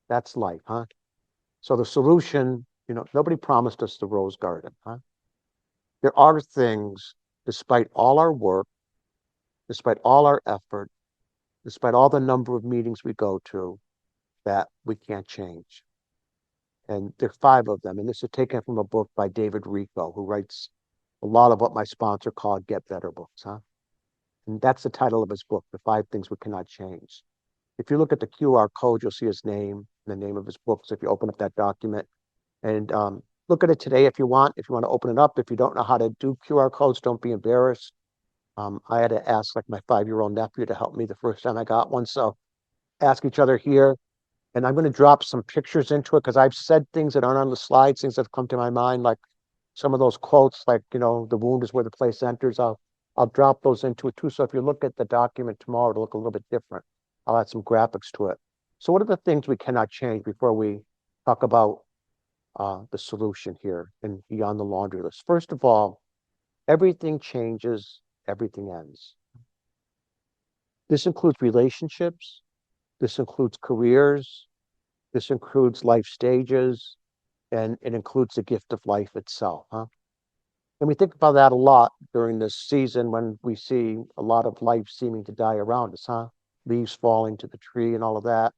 S2: That's life, huh? So the solution, nobody promised us the rose garden, huh? There are things, despite all our work, despite all our effort, despite all the number of meetings we go to, that we can't change. And there are 5 of them. And this is taken from a book by David Rico, who writes a lot of what my sponsor called Get Better books, huh? And that's the title of his book, The 5 Things We Cannot Change. If you look at the QR code, you'll see his name and the name of his book. So if you open up that document and look at it today if you want to open it up. If you don't know how to do QR codes, don't be embarrassed. I had to ask like my 5-year-old nephew to help me the first time I got one. So ask each other here. And I'm going to drop some pictures into it because I've said things that aren't on the slides, things that have come to my mind, like some of those quotes, like, the wound is where the place enters. I'll drop those into it too. So if you look at the document tomorrow, it'll look a little bit different. I'll add some graphics to it. So what are the things we cannot change before we talk about the solution here and beyond the laundry list? First of all, everything changes, everything ends. This includes relationships. This includes careers. This includes life stages, and it includes the gift of life itself, huh? And we think about that a lot during this season when we see a lot of life seeming to die around us, huh? Leaves falling to the tree and all of that.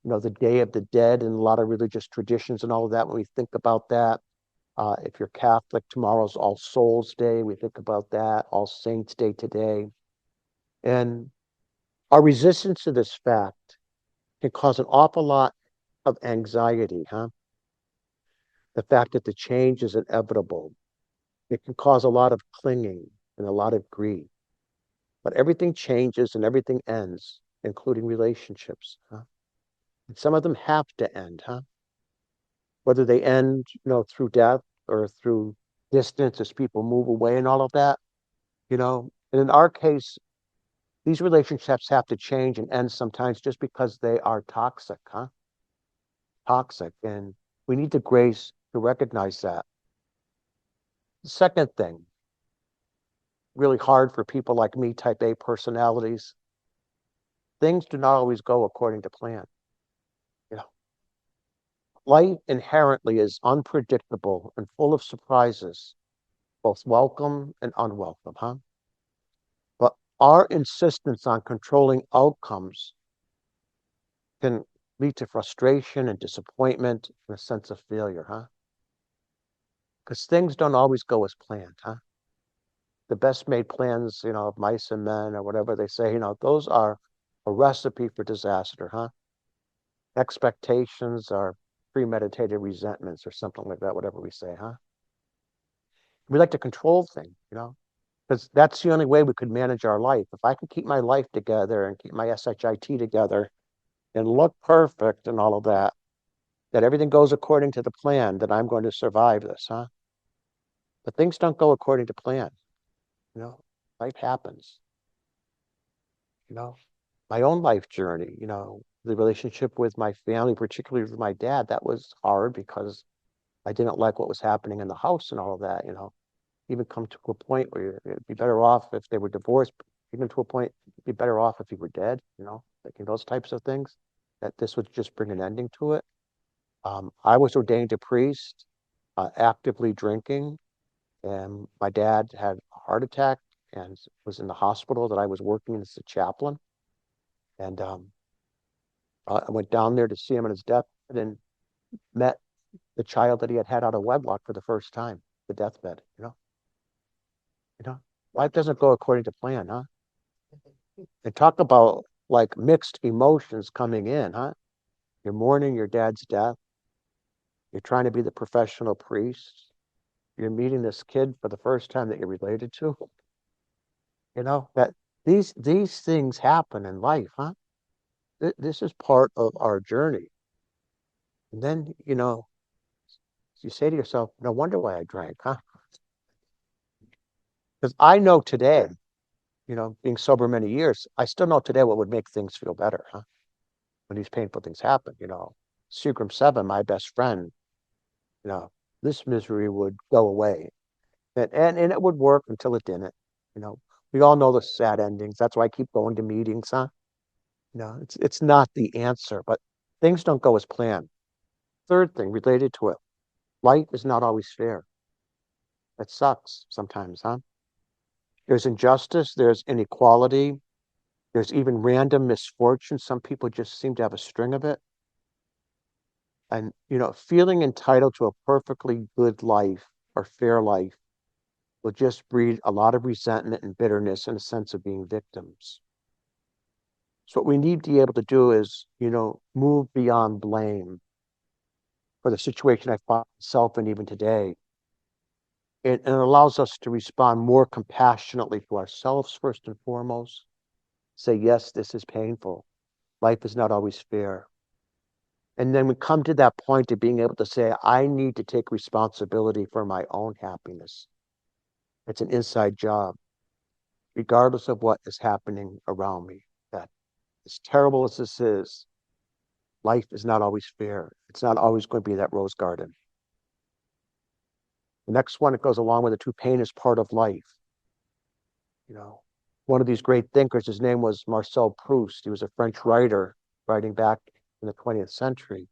S2: The Day of the Dead and a lot of religious traditions and all of that. When we think about that, if you're Catholic, tomorrow's All Souls Day. We think about that, All Saints Day today. And our resistance to this fact can cause an awful lot of anxiety, huh? The fact that the change is inevitable. It can cause a lot of clinging and a lot of grief. But everything changes and everything ends, including relationships, huh? And some of them have to end, huh? Whether they end, through death or through distance as people move away and all of that, And in our case, these relationships have to change and end sometimes just because they are toxic, huh? Toxic. And we need the grace to recognize that. The second thing, really hard for people like me, type A personalities, things do not always go according to plan. Life inherently is unpredictable and full of surprises, both welcome and unwelcome, huh? But our insistence on controlling outcomes can lead to frustration and disappointment and a sense of failure, huh? Because things don't always go as planned, huh? The best made plans, of mice and men or whatever they say, those are a recipe for disaster, huh? Expectations are premeditated resentments or something like that, whatever we say, huh? We like to control things, because that's the only way we could manage our life. If I can keep my life together and keep my SHIT together and look perfect and all of that everything goes according to the plan, that I'm going to survive this, huh? But things don't go according to plan. Life happens. My own life journey, the relationship with my family, particularly with my dad, that was hard because I didn't like what was happening in the house and all of that, even come to a point where it'd be better off if they were divorced, even to a point, it'd be better off if he were dead, thinking those types of things, that this would just bring an ending to it. I was ordained a priest, actively drinking, and my dad had a heart attack and was in the hospital that I was working as a chaplain. And I went down there to see him on his deathbed and met the child that he had had out of wedlock for the first time, the deathbed, life doesn't go according to plan, huh? And talk about like mixed emotions coming in, huh? You're mourning your dad's death. You're trying to be the professional priest. You're meeting this kid for the first time that you're related to. That these things happen in life, huh? This is part of our journey. And then, you say to yourself, no wonder why I drank, huh? Because I know today, being sober many years, I still know today what would make things feel better, huh? When these painful things happen, Seagram 7, my best friend, this misery would go away. And it would work until it didn't. We all know the sad endings. That's why I keep going to meetings, huh? It's not the answer, but things don't go as planned. Third thing related to it, life is not always fair. It sucks sometimes, huh? There's injustice, there's inequality, there's even random misfortune. Some people just seem to have a string of it. And, feeling entitled to a perfectly good life or fair life will just breed a lot of resentment and bitterness and a sense of being victims. So what we need to be able to do is, move beyond blame for the situation I find myself in even today. And it allows us to respond more compassionately to ourselves first and foremost. Say, yes, this is painful. Life is not always fair. And then we come to that point of being able to say, I need to take responsibility for my own happiness. It's an inside job, regardless of what is happening around me. That as terrible as this is, life is not always fair. It's not always going to be that rose garden. The next one that goes along with it too, pain is part of life. One of these great thinkers, his name was Marcel Proust. He was a French writer writing back in the 20th century.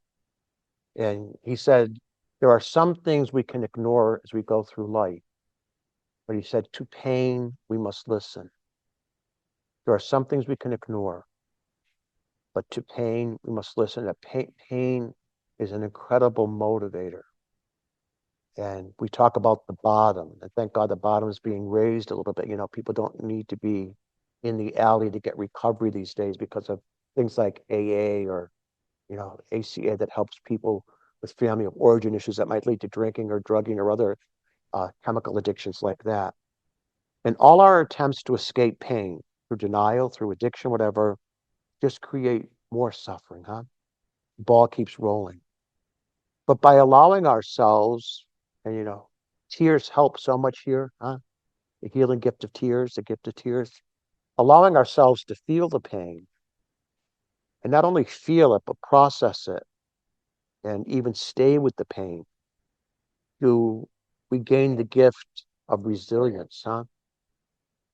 S2: And he said, there are some things we can ignore as we go through life. But he said, to pain, we must listen. There are some things we can ignore, but to pain, we must listen. That pain is an incredible motivator. And we talk about the bottom, and thank God the bottom is being raised a little bit. People don't need to be in the alley to get recovery these days because of things like AA or, ACA that helps people with family of origin issues that might lead to drinking or drugging or other chemical addictions like that. And all our attempts to escape pain through denial, through addiction, whatever, just create more suffering, huh? The ball keeps rolling. But by allowing ourselves, and tears help so much here, huh? The healing gift of tears, the gift of tears, allowing ourselves to feel the pain and not only feel it, but process it and even stay with the pain. We gain the gift of resilience, huh?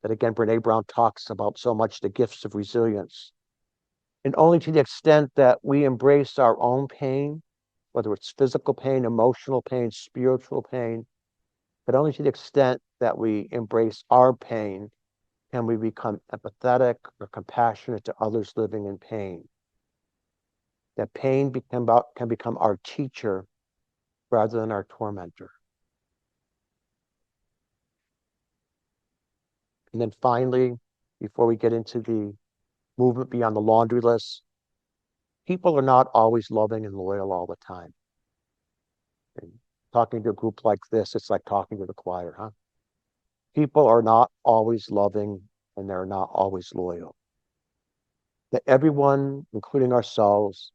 S2: That again, Brene Brown talks about so much, the gifts of resilience. And only to the extent that we embrace our own pain, whether it's physical pain, emotional pain, spiritual pain, but only to the extent that we embrace our pain can we become empathetic or compassionate to others living in pain. That pain can become our teacher rather than our tormentor. And then finally, before we get into the movement beyond the laundry list, people are not always loving and loyal all the time. And talking to a group like this, it's like talking to the choir, huh? People are not always loving and they're not always loyal. That everyone, including ourselves,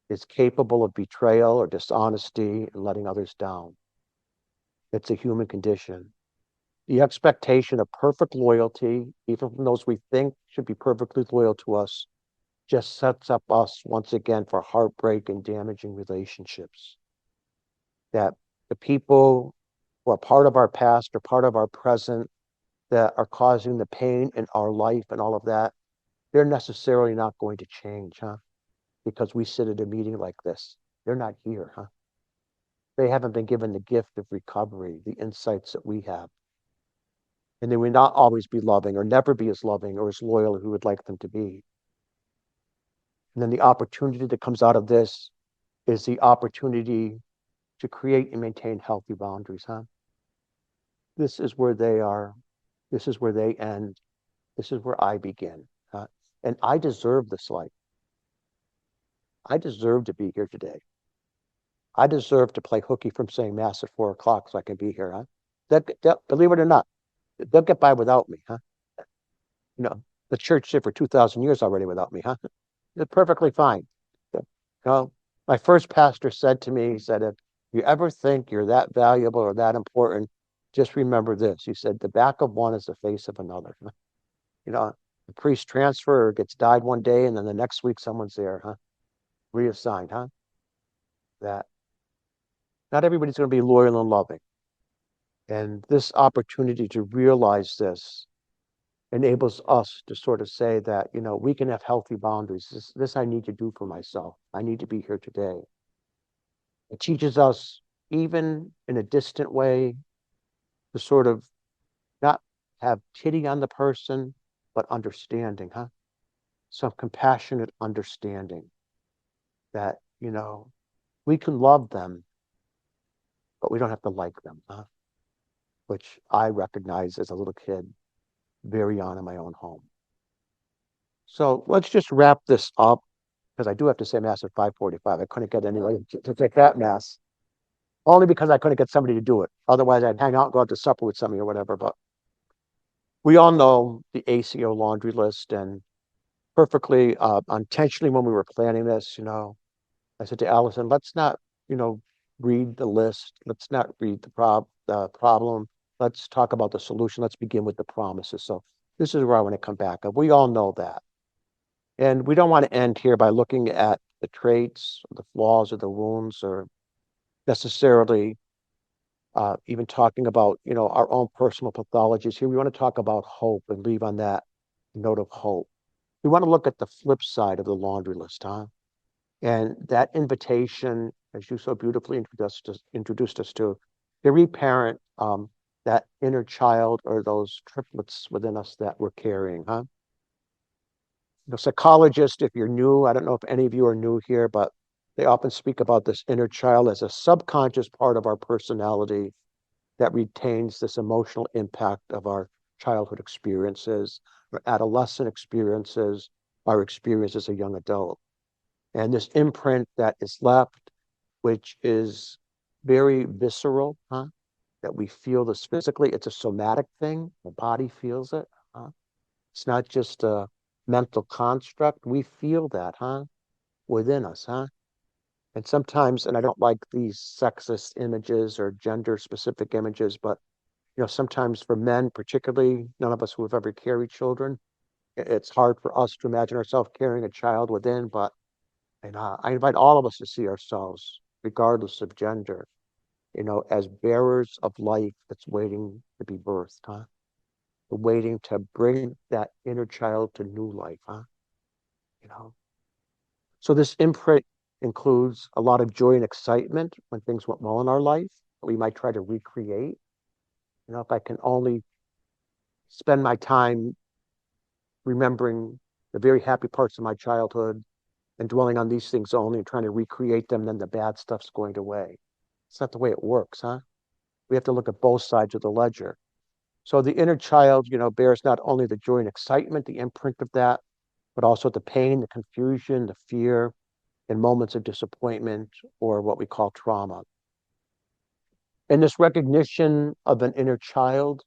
S2: is capable of betrayal or dishonesty and letting others down. It's a human condition. The expectation of perfect loyalty, even from those we think should be perfectly loyal to us, just sets up us once again for heartbreak and damaging relationships. That the people who are part of our past or part of our present that are causing the pain in our life and all of that, they're necessarily not going to change, huh? Because we sit at a meeting like this. They're not here, huh? They haven't been given the gift of recovery, the insights that we have. And they will not always be loving or never be as loving or as loyal as we would like them to be. And then the opportunity that comes out of this is the opportunity to create and maintain healthy boundaries, huh? This is where they are. This is where they end. This is where I begin. And I deserve this life. I deserve to be here today. I deserve to play hooky from saying mass at 4 o'clock so I can be here, huh? Believe it or not, they'll get by without me, huh? The church did for 2,000 years already without me, huh? They're perfectly fine. My first pastor said to me, he said, if you ever think you're that valuable or that important, just remember this. He said, the back of one is the face of another. The priest transfer or gets died one day and then the next week someone's there, huh? Reassigned, huh? That not everybody's going to be loyal and loving. And this opportunity to realize this enables us to sort of say that, we can have healthy boundaries. This I need to do for myself. I need to be here today. It teaches us, even in a distant way, to sort of not have pity on the person, but understanding, huh? Some compassionate understanding that, we can love them, but we don't have to like them, huh? Which I recognize as a little kid very on in my own home. So let's just wrap this up because I do have to say mass at 5:45. I couldn't get anybody to take that mass, only because I couldn't get somebody to do it. Otherwise, I'd hang out and go out to supper with somebody or whatever. But we all know the ACO laundry list, and perfectly intentionally when we were planning this, I said to Allison, let's not, read the list. Let's not read the problem. Let's talk about the solution. Let's begin with the promises. So this is where I want to come back. We all know that. And we don't want to end here by looking at the traits, or the flaws, or the wounds, or necessarily even talking about, our own personal pathologies here. We want to talk about hope and leave on that note of hope. We want to look at the flip side of the laundry list, huh? And that invitation, as you so beautifully introduced us to reparent that inner child or those triplets within us that we're carrying, huh? Psychologists, if you're new, I don't know if any of you are new here, but they often speak about this inner child as a subconscious part of our personality that retains this emotional impact of our childhood experiences, our adolescent experiences, our experience as a young adult. And this imprint that is left, which is very visceral, huh? That we feel this physically, it's a somatic thing. The body feels it, huh? It's not just a mental construct. We feel that, huh? Within us, huh? And sometimes, and I don't like these sexist images or gender specific images, but sometimes for men, particularly, none of us who have ever carried children, it's hard for us to imagine ourselves carrying a child within, but I invite all of us to see ourselves, regardless of gender, as bearers of life that's waiting to be birthed, huh? Waiting to bring that inner child to new life, huh? You know. So this imprint includes a lot of joy and excitement when things went well in our life. We might try to recreate. If I can only spend my time remembering the very happy parts of my childhood and dwelling on these things only and trying to recreate them, then the bad stuff's going away. It's not the way it works, huh? We have to look at both sides of the ledger. So the inner child, bears not only the joy and excitement, the imprint of that, but also the pain, the confusion, the fear, and moments of disappointment or what we call trauma. And this recognition of an inner child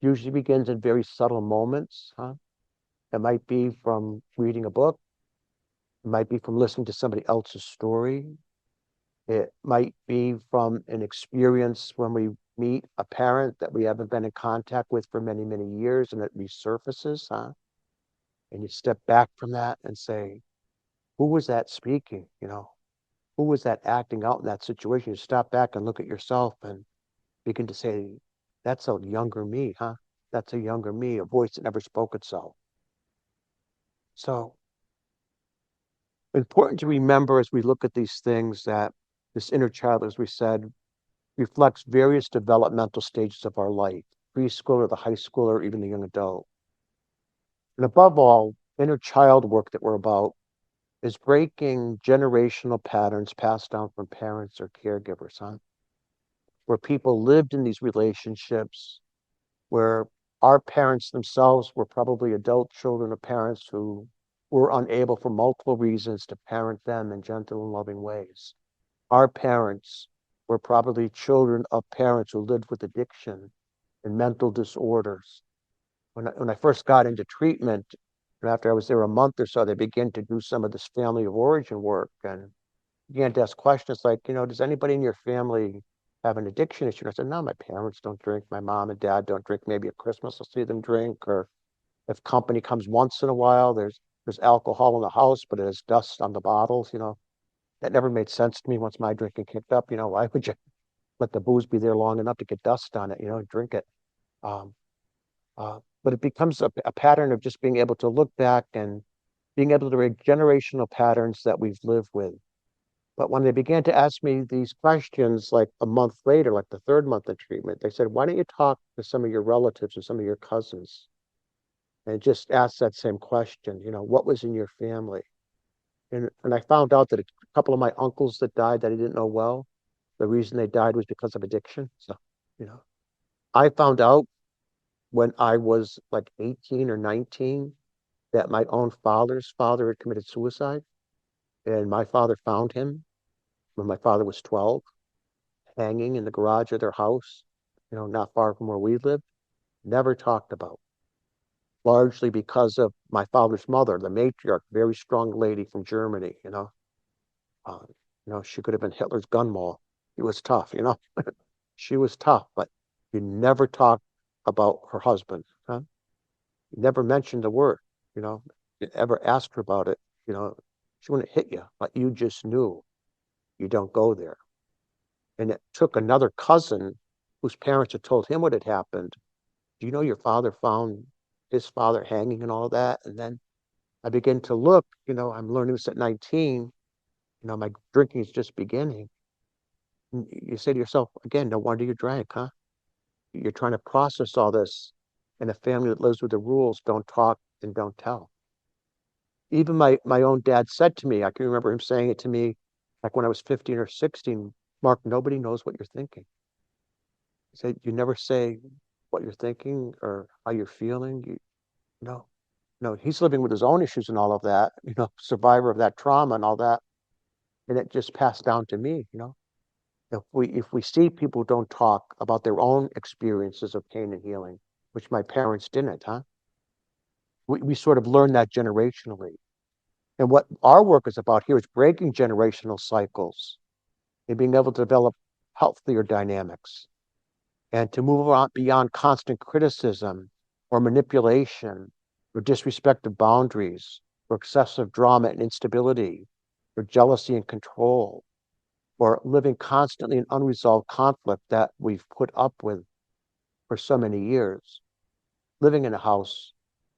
S2: usually begins in very subtle moments, huh? It might be from reading a book. It might be from listening to somebody else's story. It might be from an experience when we meet a parent that we haven't been in contact with for many, many years and it resurfaces, huh? And you step back from that and say, who was that speaking? Who was that acting out in that situation? You stop back and look at yourself and begin to say, that's a younger me, huh? That's a younger me, a voice that never spoke itself. So important to remember as we look at these things that this inner child, as we said, reflects various developmental stages of our life, preschool or the high school or even the young adult. And above all, inner child work that we're about is breaking generational patterns passed down from parents or caregivers, huh? Where people lived in these relationships, where our parents themselves were probably adult children of parents who were unable for multiple reasons to parent them in gentle and loving ways. Our parents were probably children of parents who lived with addiction and mental disorders. When I first got into treatment, and after I was there a month or so, they began to do some of this family of origin work and began to ask questions like, does anybody in your family have an addiction issue? And I said, no, my parents don't drink. My mom and dad don't drink. Maybe at Christmas I'll see them drink, or if company comes once in a while, there's alcohol in the house, but it has dust on the bottles. That never made sense to me once my drinking kicked up. Why would you let the booze be there long enough to get dust on it, drink it? Um, but it becomes a pattern of just being able to look back and being able to break generational patterns that we've lived with. But when they began to ask me these questions, like a month later, like the third month of treatment, they said, why don't you talk to some of your relatives and some of your cousins and just ask that same question, what was in your family? And I found out that a couple of my uncles that died that I didn't know well, the reason they died was because of addiction. So, you know, I found out when I was like 18 or 19 that my own father's father had committed suicide. And my father found him when my father was 12, hanging in the garage of their house, not far from where we lived. Never talked about, largely because of my father's mother, the matriarch, very strong lady from Germany. Uh, she could have been Hitler's gun mole. It was tough. She was tough, but you never talked about her husband, huh? You never mentioned the word, you know. You ever asked her about it, you know, she wouldn't hit you, but you just knew you don't go there. And it took another cousin whose parents had told him what had happened. Do you know your father found his father hanging and all of that? And then I begin to look, I'm learning this at 19, my drinking is just beginning. And you say to yourself, again, no wonder you drank, huh? You're trying to process all this in a family that lives with the rules, don't talk and don't tell. Even my own dad said to me, I can remember him saying it to me like when I was 15 or 16, Mark, nobody knows what you're thinking. He said, you never say what you're thinking or how you're feeling. No, no, he's living with his own issues and all of that, survivor of that trauma and all that. And it just passed down to me. If we see people who don't talk about their own experiences of pain and healing, which my parents didn't, huh? We sort of learn that generationally. And what our work is about here is breaking generational cycles and being able to develop healthier dynamics and to move on beyond constant criticism or manipulation or disrespect of boundaries or excessive drama and instability or jealousy and control or living constantly in unresolved conflict that we've put up with for so many years. Living in a house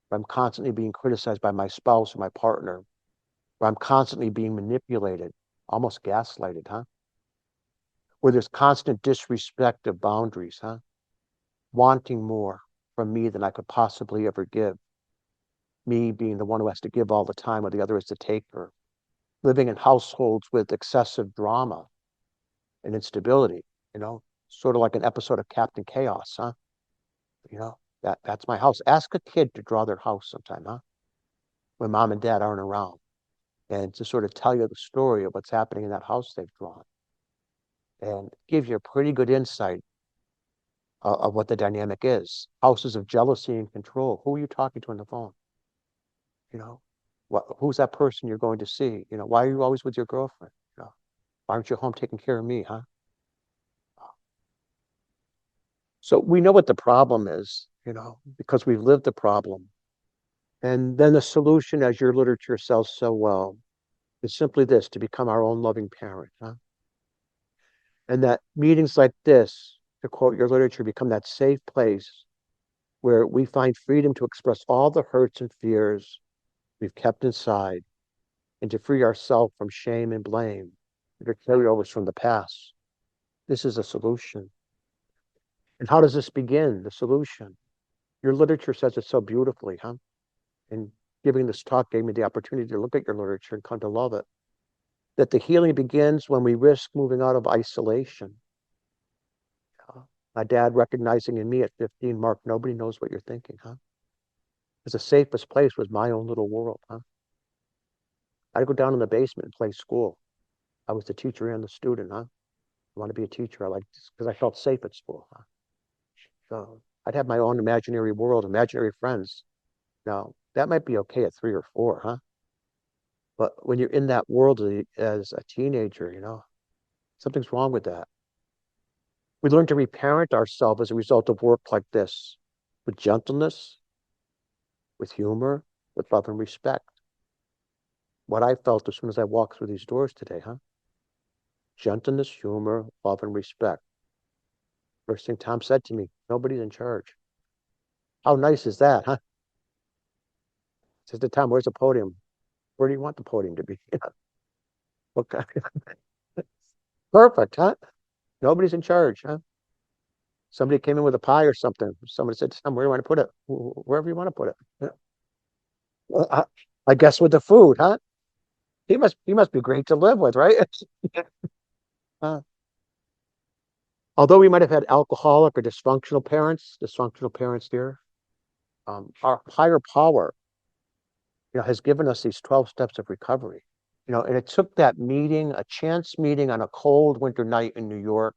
S2: where I'm constantly being criticized by my spouse or my partner, where I'm constantly being manipulated, almost gaslighted, huh? Where there's constant disrespect of boundaries, huh? Wanting more from me than I could possibly ever give. Me being the one who has to give all the time, or the other is the taker. Living in households with excessive drama and instability, sort of like an episode of Captain Chaos, huh? That's my house. Ask a kid to draw their house sometime, huh? When mom and dad aren't around, and to sort of tell you the story of what's happening in that house they've drawn, and give you a pretty good insight of what the dynamic is. Houses of jealousy and control. Who are you talking to on the phone? Who's that person you're going to see? Why are you always with your girlfriend? Why aren't you home taking care of me, huh? So we know what the problem is, because we've lived the problem. And then the solution, as your literature sells so well, is simply this: to become our own loving parent, huh? And that meetings like this, to quote your literature, become that safe place where we find freedom to express all the hurts and fears we've kept inside and to free ourselves from shame and blame that are carryovers from the past. This is a solution. And how does this begin? The solution. Your literature says it so beautifully, huh? And giving this talk gave me the opportunity to look at your literature and come to love it. That the healing begins when we risk moving out of isolation. My dad recognizing in me at 15, Mark, nobody knows what you're thinking, huh? Because the safest place was my own little world, huh? I'd go down in the basement and play school. I was the teacher and the student, huh? I want to be a teacher. I like this because I felt safe at school, huh? So I'd have my own imaginary world, imaginary friends. Now, that might be okay at 3 or 4, huh? But when you're in that world as a teenager, something's wrong with that. We learn to reparent ourselves as a result of work like this, with gentleness, with humor, with love and respect. What I felt as soon as I walked through these doors today, huh? Gentleness, humor, love, and respect. First thing Tom said to me, nobody's in charge. How nice is that, huh? Says to Tom, where's the podium? Where do you want the podium to be? What kind Perfect, huh? Nobody's in charge, huh? Somebody came in with a pie or something. Somebody said, "Sam, where do you want to put it? Wherever you want to put it." Yeah. Well, I guess with the food, huh? He must be great to live with, right? Uh, although we might have had alcoholic or dysfunctional parents here, our higher power, has given us these 12 steps of recovery. And it took that meeting, a chance meeting on a cold winter night in New York,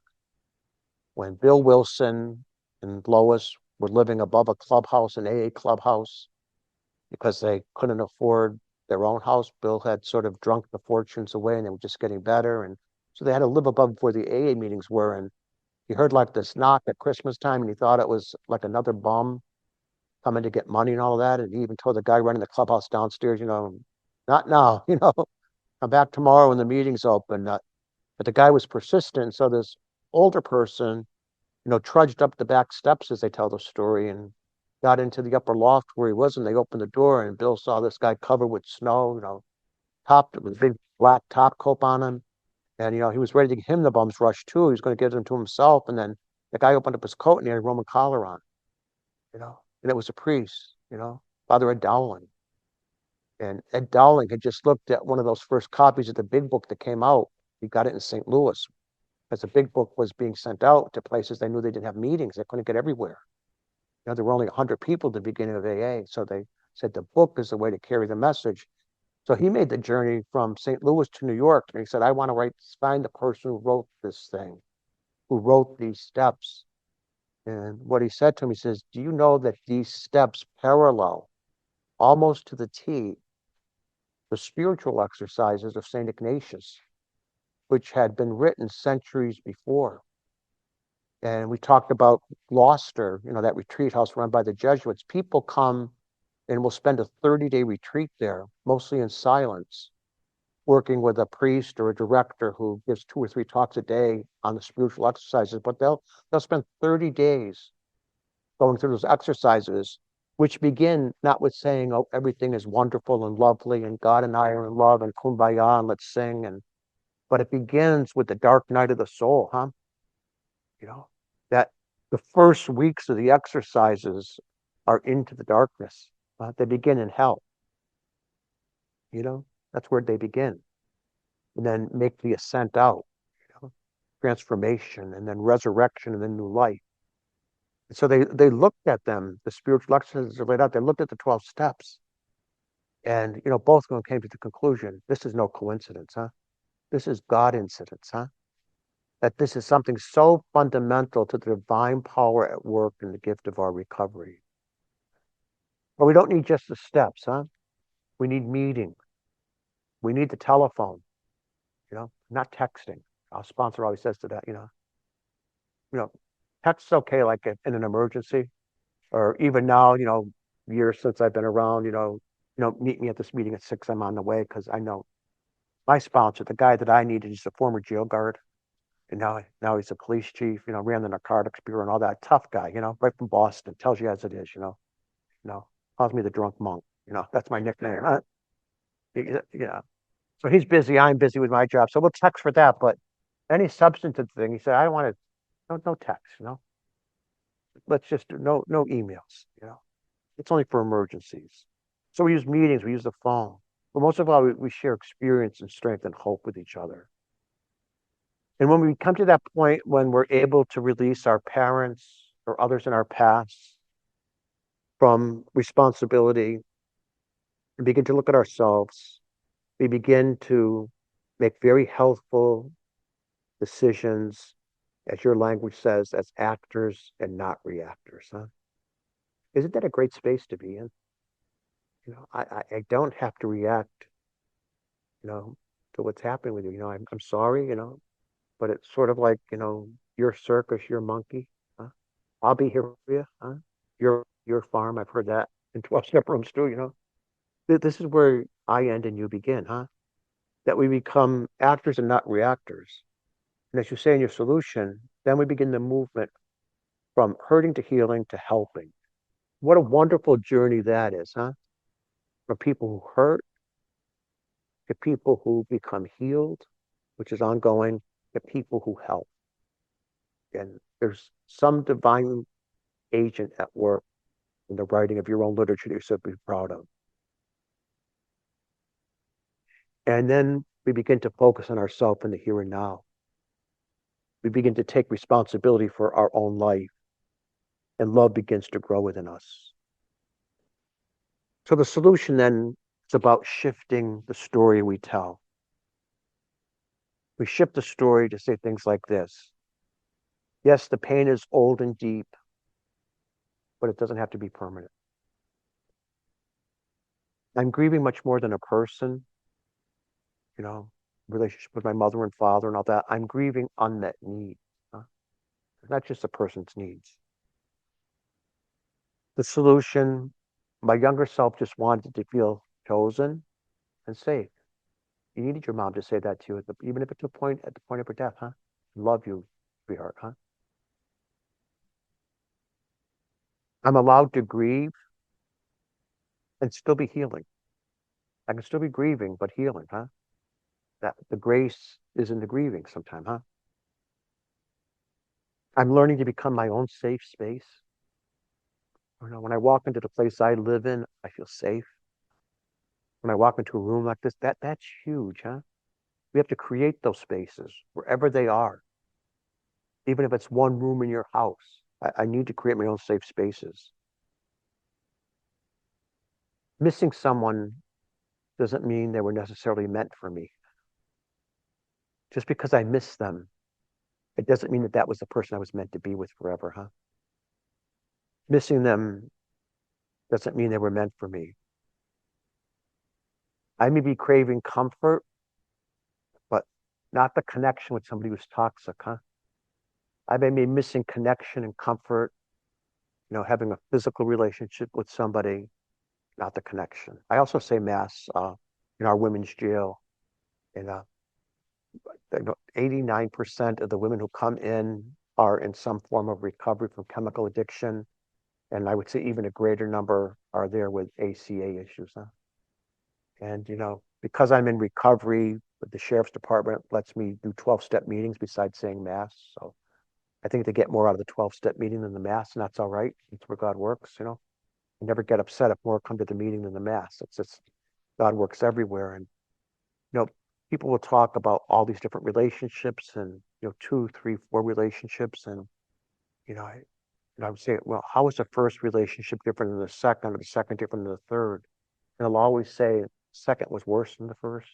S2: when Bill Wilson and Lois were living above a clubhouse, an AA clubhouse, because they couldn't afford their own house. Bill had sort of drunk the fortunes away and they were just getting better. And so they had to live above where the AA meetings were. And he heard like this knock at Christmas time and he thought it was like another bum coming to get money and all of that. And he even told the guy running the clubhouse downstairs, not now, come back tomorrow when the meeting's open. But the guy was persistent. So this older person, trudged up the back steps as they tell the story and got into the upper loft where he was. And they opened the door and Bill saw this guy covered with snow, topped with a big black top coat on him. And, he was ready to give him the bum's rush too. He was going to give them to himself. And then the guy opened up his coat and he had a Roman collar on, and it was a priest, Father Ed Dowling. And Ed Dowling had just looked at one of those first copies of the big book that came out. He got it in St. Louis because the big book was being sent out to places they knew they didn't have meetings. They couldn't get everywhere. There were only 100 people at the beginning of AA. So they said the book is the way to carry the message. So he made the journey from St. Louis to New York. And he said, I want to find the person who wrote this thing, who wrote these steps. And what he said to him, he says, do you know that these steps parallel almost to the T the spiritual exercises of St. Ignatius, which had been written centuries before? And we talked about Gloucester, that retreat house run by the Jesuits. People come and will spend a 30-day retreat there, mostly in silence, working with a priest or a director who gives 2 or 3 talks a day on the spiritual exercises. But they'll spend 30 days going through those exercises, which begin not with saying, oh, everything is wonderful and lovely and God and I are in love and kumbaya and let's sing. But it begins with the dark night of the soul, huh? That the first weeks of the exercises are into the darkness. They begin in hell. That's where they begin. And then make the ascent out, transformation, and then resurrection, and then new life. And so they looked at them, the spiritual exercises are laid out. They looked at the 12 steps. And, both of them came to the conclusion, this is no coincidence, huh? This is God incidence, huh? That this is something so fundamental to the divine power at work in the gift of our recovery. But we don't need just the steps, huh? We need meeting. We need the telephone, not texting. Our sponsor always says to that, text is okay, like in an emergency, or even now, years since I've been around, meet me at this meeting at 6, I'm on the way, because I know my sponsor, the guy that I needed, is a former jail guard. And now he's a police chief, ran the narcotics bureau and all that. Tough guy, right from Boston, tells you as it is, calls me the drunk monk, that's my nickname. Yeah. So he's busy, I'm busy with my job. So we'll text for that. But any substantive thing, he said, I don't want to, no text, let's just do no emails, it's only for emergencies. So we use meetings, we use the phone. But most of all, we share experience and strength and hope with each other. And when we come to that point when we're able to release our parents or others in our past from responsibility and begin to look at ourselves, we begin to make very healthful decisions, as your language says, as actors and not reactors, huh? Isn't that a great space to be in? I don't have to react, to what's happening with you. I'm sorry, but it's sort of like, your circus, your monkey, huh? I'll be here for you, huh? Your farm, I've heard that in 12-step rooms too, This is where I end and you begin, huh? That we become actors and not reactors. And as you say in your solution, then we begin the movement from hurting to healing to helping. What a wonderful journey that is, huh? From people who hurt to people who become healed, which is ongoing, the people who help. And there's some divine agent at work in the writing of your own literature that you're so be proud of. And then we begin to focus on ourselves in the here and now. We begin to take responsibility for our own life, and love begins to grow within us. So the solution then is about shifting the story we tell. We shift the story to say things like this. Yes, the pain is old and deep, but it doesn't have to be permanent. I'm grieving much more than a person, relationship with my mother and father and all that. I'm grieving unmet needs, not just a person's needs. The solution, my younger self just wanted to feel chosen and safe. You needed your mom to say that to you, even if it's at the point of her death, huh? Love you, sweetheart, huh? I'm allowed to grieve and still be healing. I can still be grieving, but healing, huh? That the grace is in the grieving sometime, huh? I'm learning to become my own safe space. When I walk into the place I live in, I feel safe. When I walk into a room like this, that's huge, huh? We have to create those spaces wherever they are. Even if it's one room in your house, I need to create my own safe spaces. Missing someone doesn't mean they were necessarily meant for me. Just because I miss them, it doesn't mean that was the person I was meant to be with forever, huh? Missing them doesn't mean they were meant for me. I may be craving comfort, but not the connection with somebody who's toxic, huh? I may be missing connection and comfort, having a physical relationship with somebody, not the connection. I also say mass in our women's jail. And 89% of the women who come in are in some form of recovery from chemical addiction. And I would say even a greater number are there with ACA issues. Huh? And, because I'm in recovery, the sheriff's department lets me do 12-step meetings besides saying mass. So I think they get more out of the 12-step meeting than the mass, and that's all right. It's where God works, I never get upset if more come to the meeting than the mass. It's just God works everywhere. And, people will talk about all these different relationships and, 2, 3, 4 relationships. And, I would say, well, how is the first relationship different than the second, or the second different than the third? And I'll always say second was worse than the first,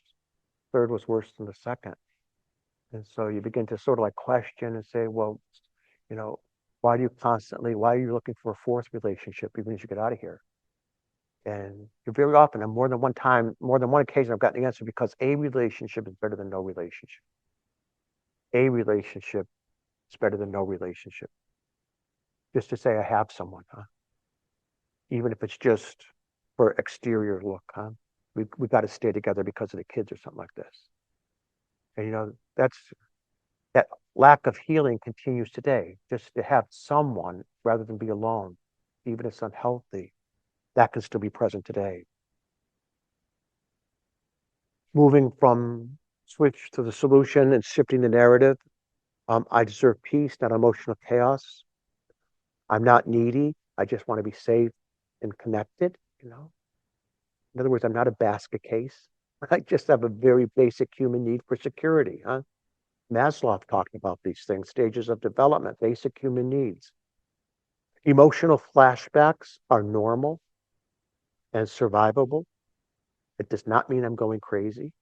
S2: third was worse than the second. And so you begin to sort of like question and say, well, why are you looking for a fourth relationship even as you get out of here? And very often, on more than one occasion, I've gotten the answer because a relationship is better than no relationship. A relationship is better than no relationship. Just to say I have someone, huh? Even if it's just for exterior look, huh? We got to stay together because of the kids or something like this. And that lack of healing continues today. Just to have someone rather than be alone, even if it's unhealthy, that can still be present today. Moving from switch to the solution and shifting the narrative. I deserve peace, not emotional chaos. I'm not needy. I just want to be safe and connected, In other words, I'm not a basket case. I just have a very basic human need for security, huh? Maslow talked about these things, stages of development, basic human needs. Emotional flashbacks are normal and survivable. It does not mean I'm going crazy.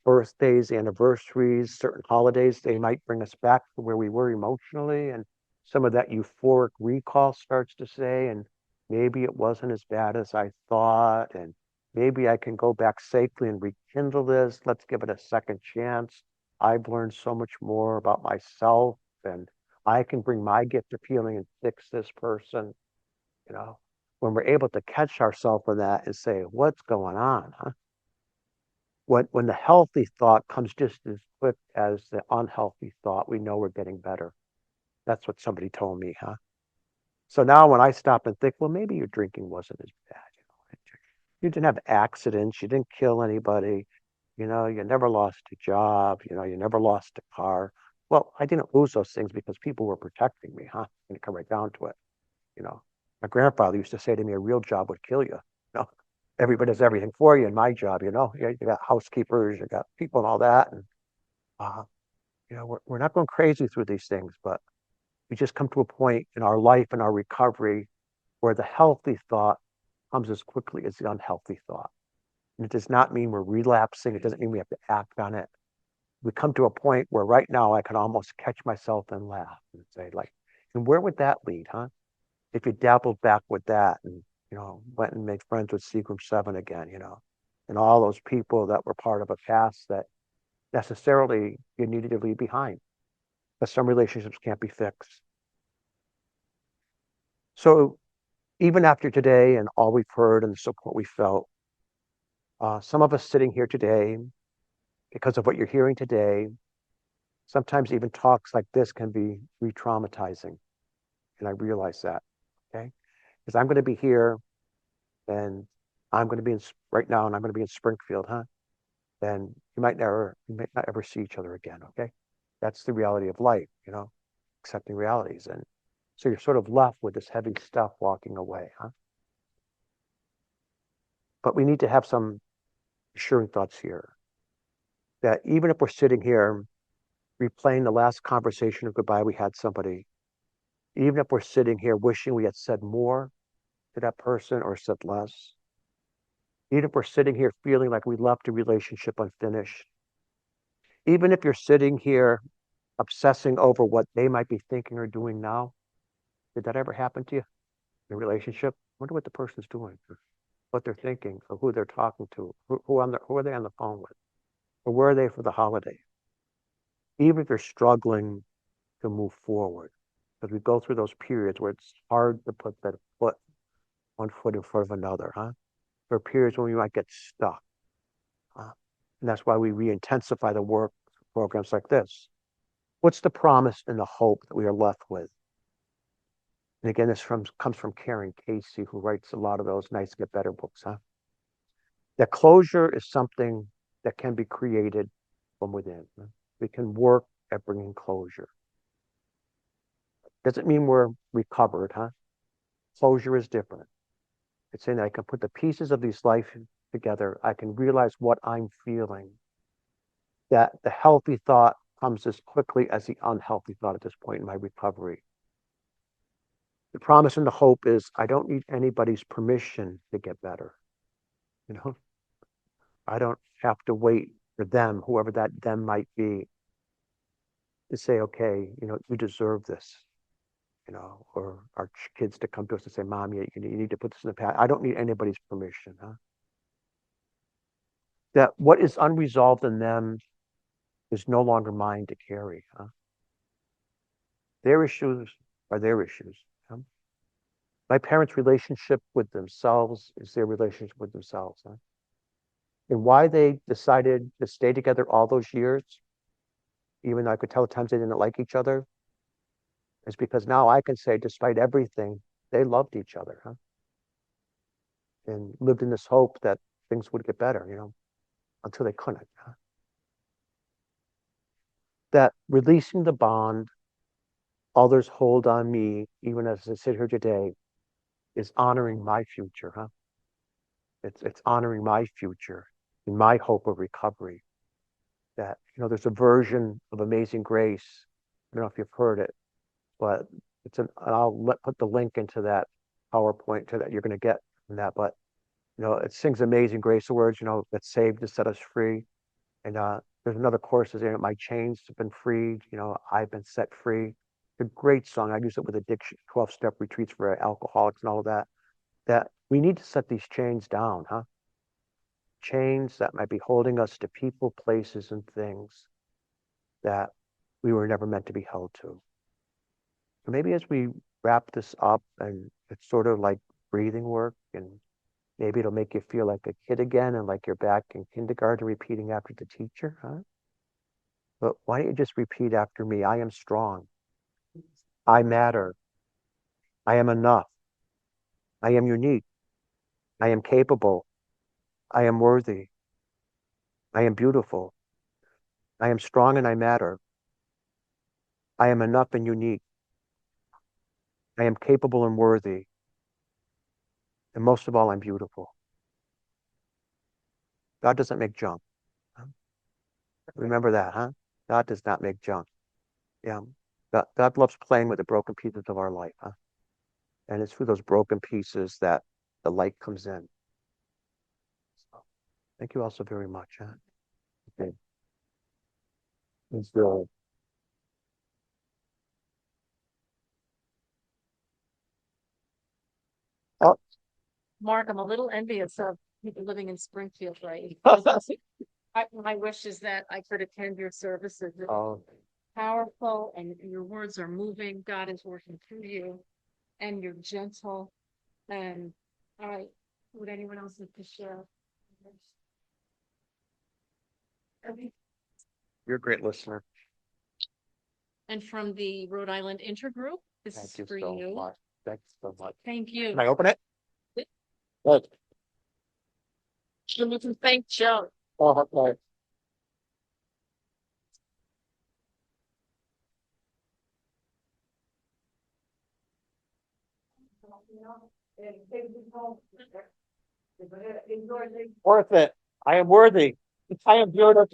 S2: Birthdays, anniversaries, certain holidays, they might bring us back to where we were emotionally. And some of that euphoric recall starts to say, and maybe it wasn't as bad as I thought. And maybe I can go back safely and rekindle this. Let's give it a second chance. I've learned so much more about myself, and I can bring my gift of healing and fix this person. When we're able to catch ourselves in that and say, what's going on, huh? When the healthy thought comes just as quick as the unhealthy thought, we know we're getting better. That's what somebody told me, huh? So now when I stop and think, well, maybe your drinking wasn't as bad. You didn't have accidents. You didn't kill anybody. you know, you never lost a job, you know, you never lost a car. Well, I didn't lose those things because people were protecting me, huh? And it come right down to it, you know. My grandfather used to say to me, a real job would kill you. You know, everybody does everything for you in my job, you know. You got housekeepers, you got people and all that. And uh, you know, we're not going crazy through these things, but we just come to a point in our life and our recovery where the healthy thought comes as quickly as the unhealthy thought. And it does not mean we're relapsing. It doesn't mean we have to act on it. We come to a point where right now I can almost catch myself and laugh and say, like, and where would that lead, huh? If you dabbled back with that and, you know, went and made friends with Seagram 7 again, you know, and all those people that were part of a past that necessarily you needed to leave behind. But some relationships can't be fixed. So even after today and all we've heard and the support we felt, some of us sitting here today, because of what you're hearing today, sometimes even talks like this can be re-traumatizing. And I realize that, okay? Because I'm going to be here and I'm going to be in right now and I'm going to be in Springfield, huh? Then you might not ever see each other again, okay? That's the reality of life, you know, accepting realities. And so you're sort of left with this heavy stuff walking away, huh? But we need to have some assuring thoughts here that even if we're sitting here replaying the last conversation of goodbye we had somebody, even if we're sitting here wishing we had said more to that person or said less, even if we're sitting here feeling like we left a relationship unfinished, even if you're sitting here obsessing over what they might be thinking or doing now, did that ever happen to you in a relationship? I wonder what the person's doing, or what they're thinking, or who they're talking to, who are they on the phone with, or where are they for the holiday? Even if you're struggling to move forward, because we go through those periods where it's hard to put that foot, one foot in front of another, huh? There are periods when we might get stuck. And that's why we re-intensify the work programs like this. What's the promise and the hope that we are left with? And again, comes from Karen Casey, who writes a lot of those nice Get Better books, huh? That closure is something that can be created from within. Huh? We can work at bringing closure. Doesn't mean we're recovered, huh? Closure is different. It's saying that I can put the pieces of these life together. I can realize what I'm feeling. That the healthy thought comes as quickly as the unhealthy thought at this point in my recovery. The promise and the hope is I don't need anybody's permission to get better. You know, I don't have to wait for them, whoever that them might be, to say, okay, you know, you deserve this, you know, or our kids to come to us and say, Mom, you need to put this in the past. I don't need anybody's permission, huh? That what is unresolved in them is no longer mine to carry, huh? Their issues are their issues. Huh? My parents' relationship with themselves is their relationship with themselves, huh? And why they decided to stay together all those years, even though I could tell at times they didn't like each other, is because now I can say, despite everything, they loved each other, huh? And lived in this hope that things would get better, you know, until they couldn't. Huh? That releasing the bond, others hold on me, even as I sit here today, is honoring my future, huh? It's honoring my future and my hope of recovery. That, you know, there's a version of Amazing Grace. I don't know if you've heard it, but put the link into that PowerPoint to that you're going to get from that. But, you know, it sings Amazing Grace, the words, you know, that saved to set us free. And there's another chorus in it, my chains have been freed, you know, I've been set free. It's a great song. I use it with addiction, 12-step retreats for alcoholics and all of that. That we need to set these chains down, huh? Chains that might be holding us to people, places, and things that we were never meant to be held to. So maybe as we wrap this up, and it's sort of like breathing work, and maybe it'll make you feel like a kid again and like you're back in kindergarten repeating after the teacher, huh? But why don't you just repeat after me? I am strong. I matter. I am enough. I am unique. I am capable. I am worthy. I am beautiful. I am strong and I matter. I am enough and unique. I am capable and worthy. And most of all, I'm beautiful. God doesn't make junk. Huh? Remember that, huh? God does not make junk. Yeah. God loves playing with the broken pieces of our life, huh? And it's through those broken pieces that the light comes in. So, thank you all so very much, huh? Okay. Let's go. Oh,
S1: Mark, I'm a little envious of people living in Springfield, right? My wish is that I could attend your services. It's
S2: oh,
S1: powerful and your words are moving. God is working through you and you're gentle. And all right, would anyone else like to share?
S2: you're a great listener.
S1: And from the Rhode Island Intergroup, this
S2: Thank
S1: is
S2: you
S1: for
S2: so
S1: you.
S2: much. Thanks so much.
S1: Thank you.
S2: Can I open it? Good.
S1: And you can thank Joe.
S2: Oh, okay. Worth it. I am worthy. I am beautiful.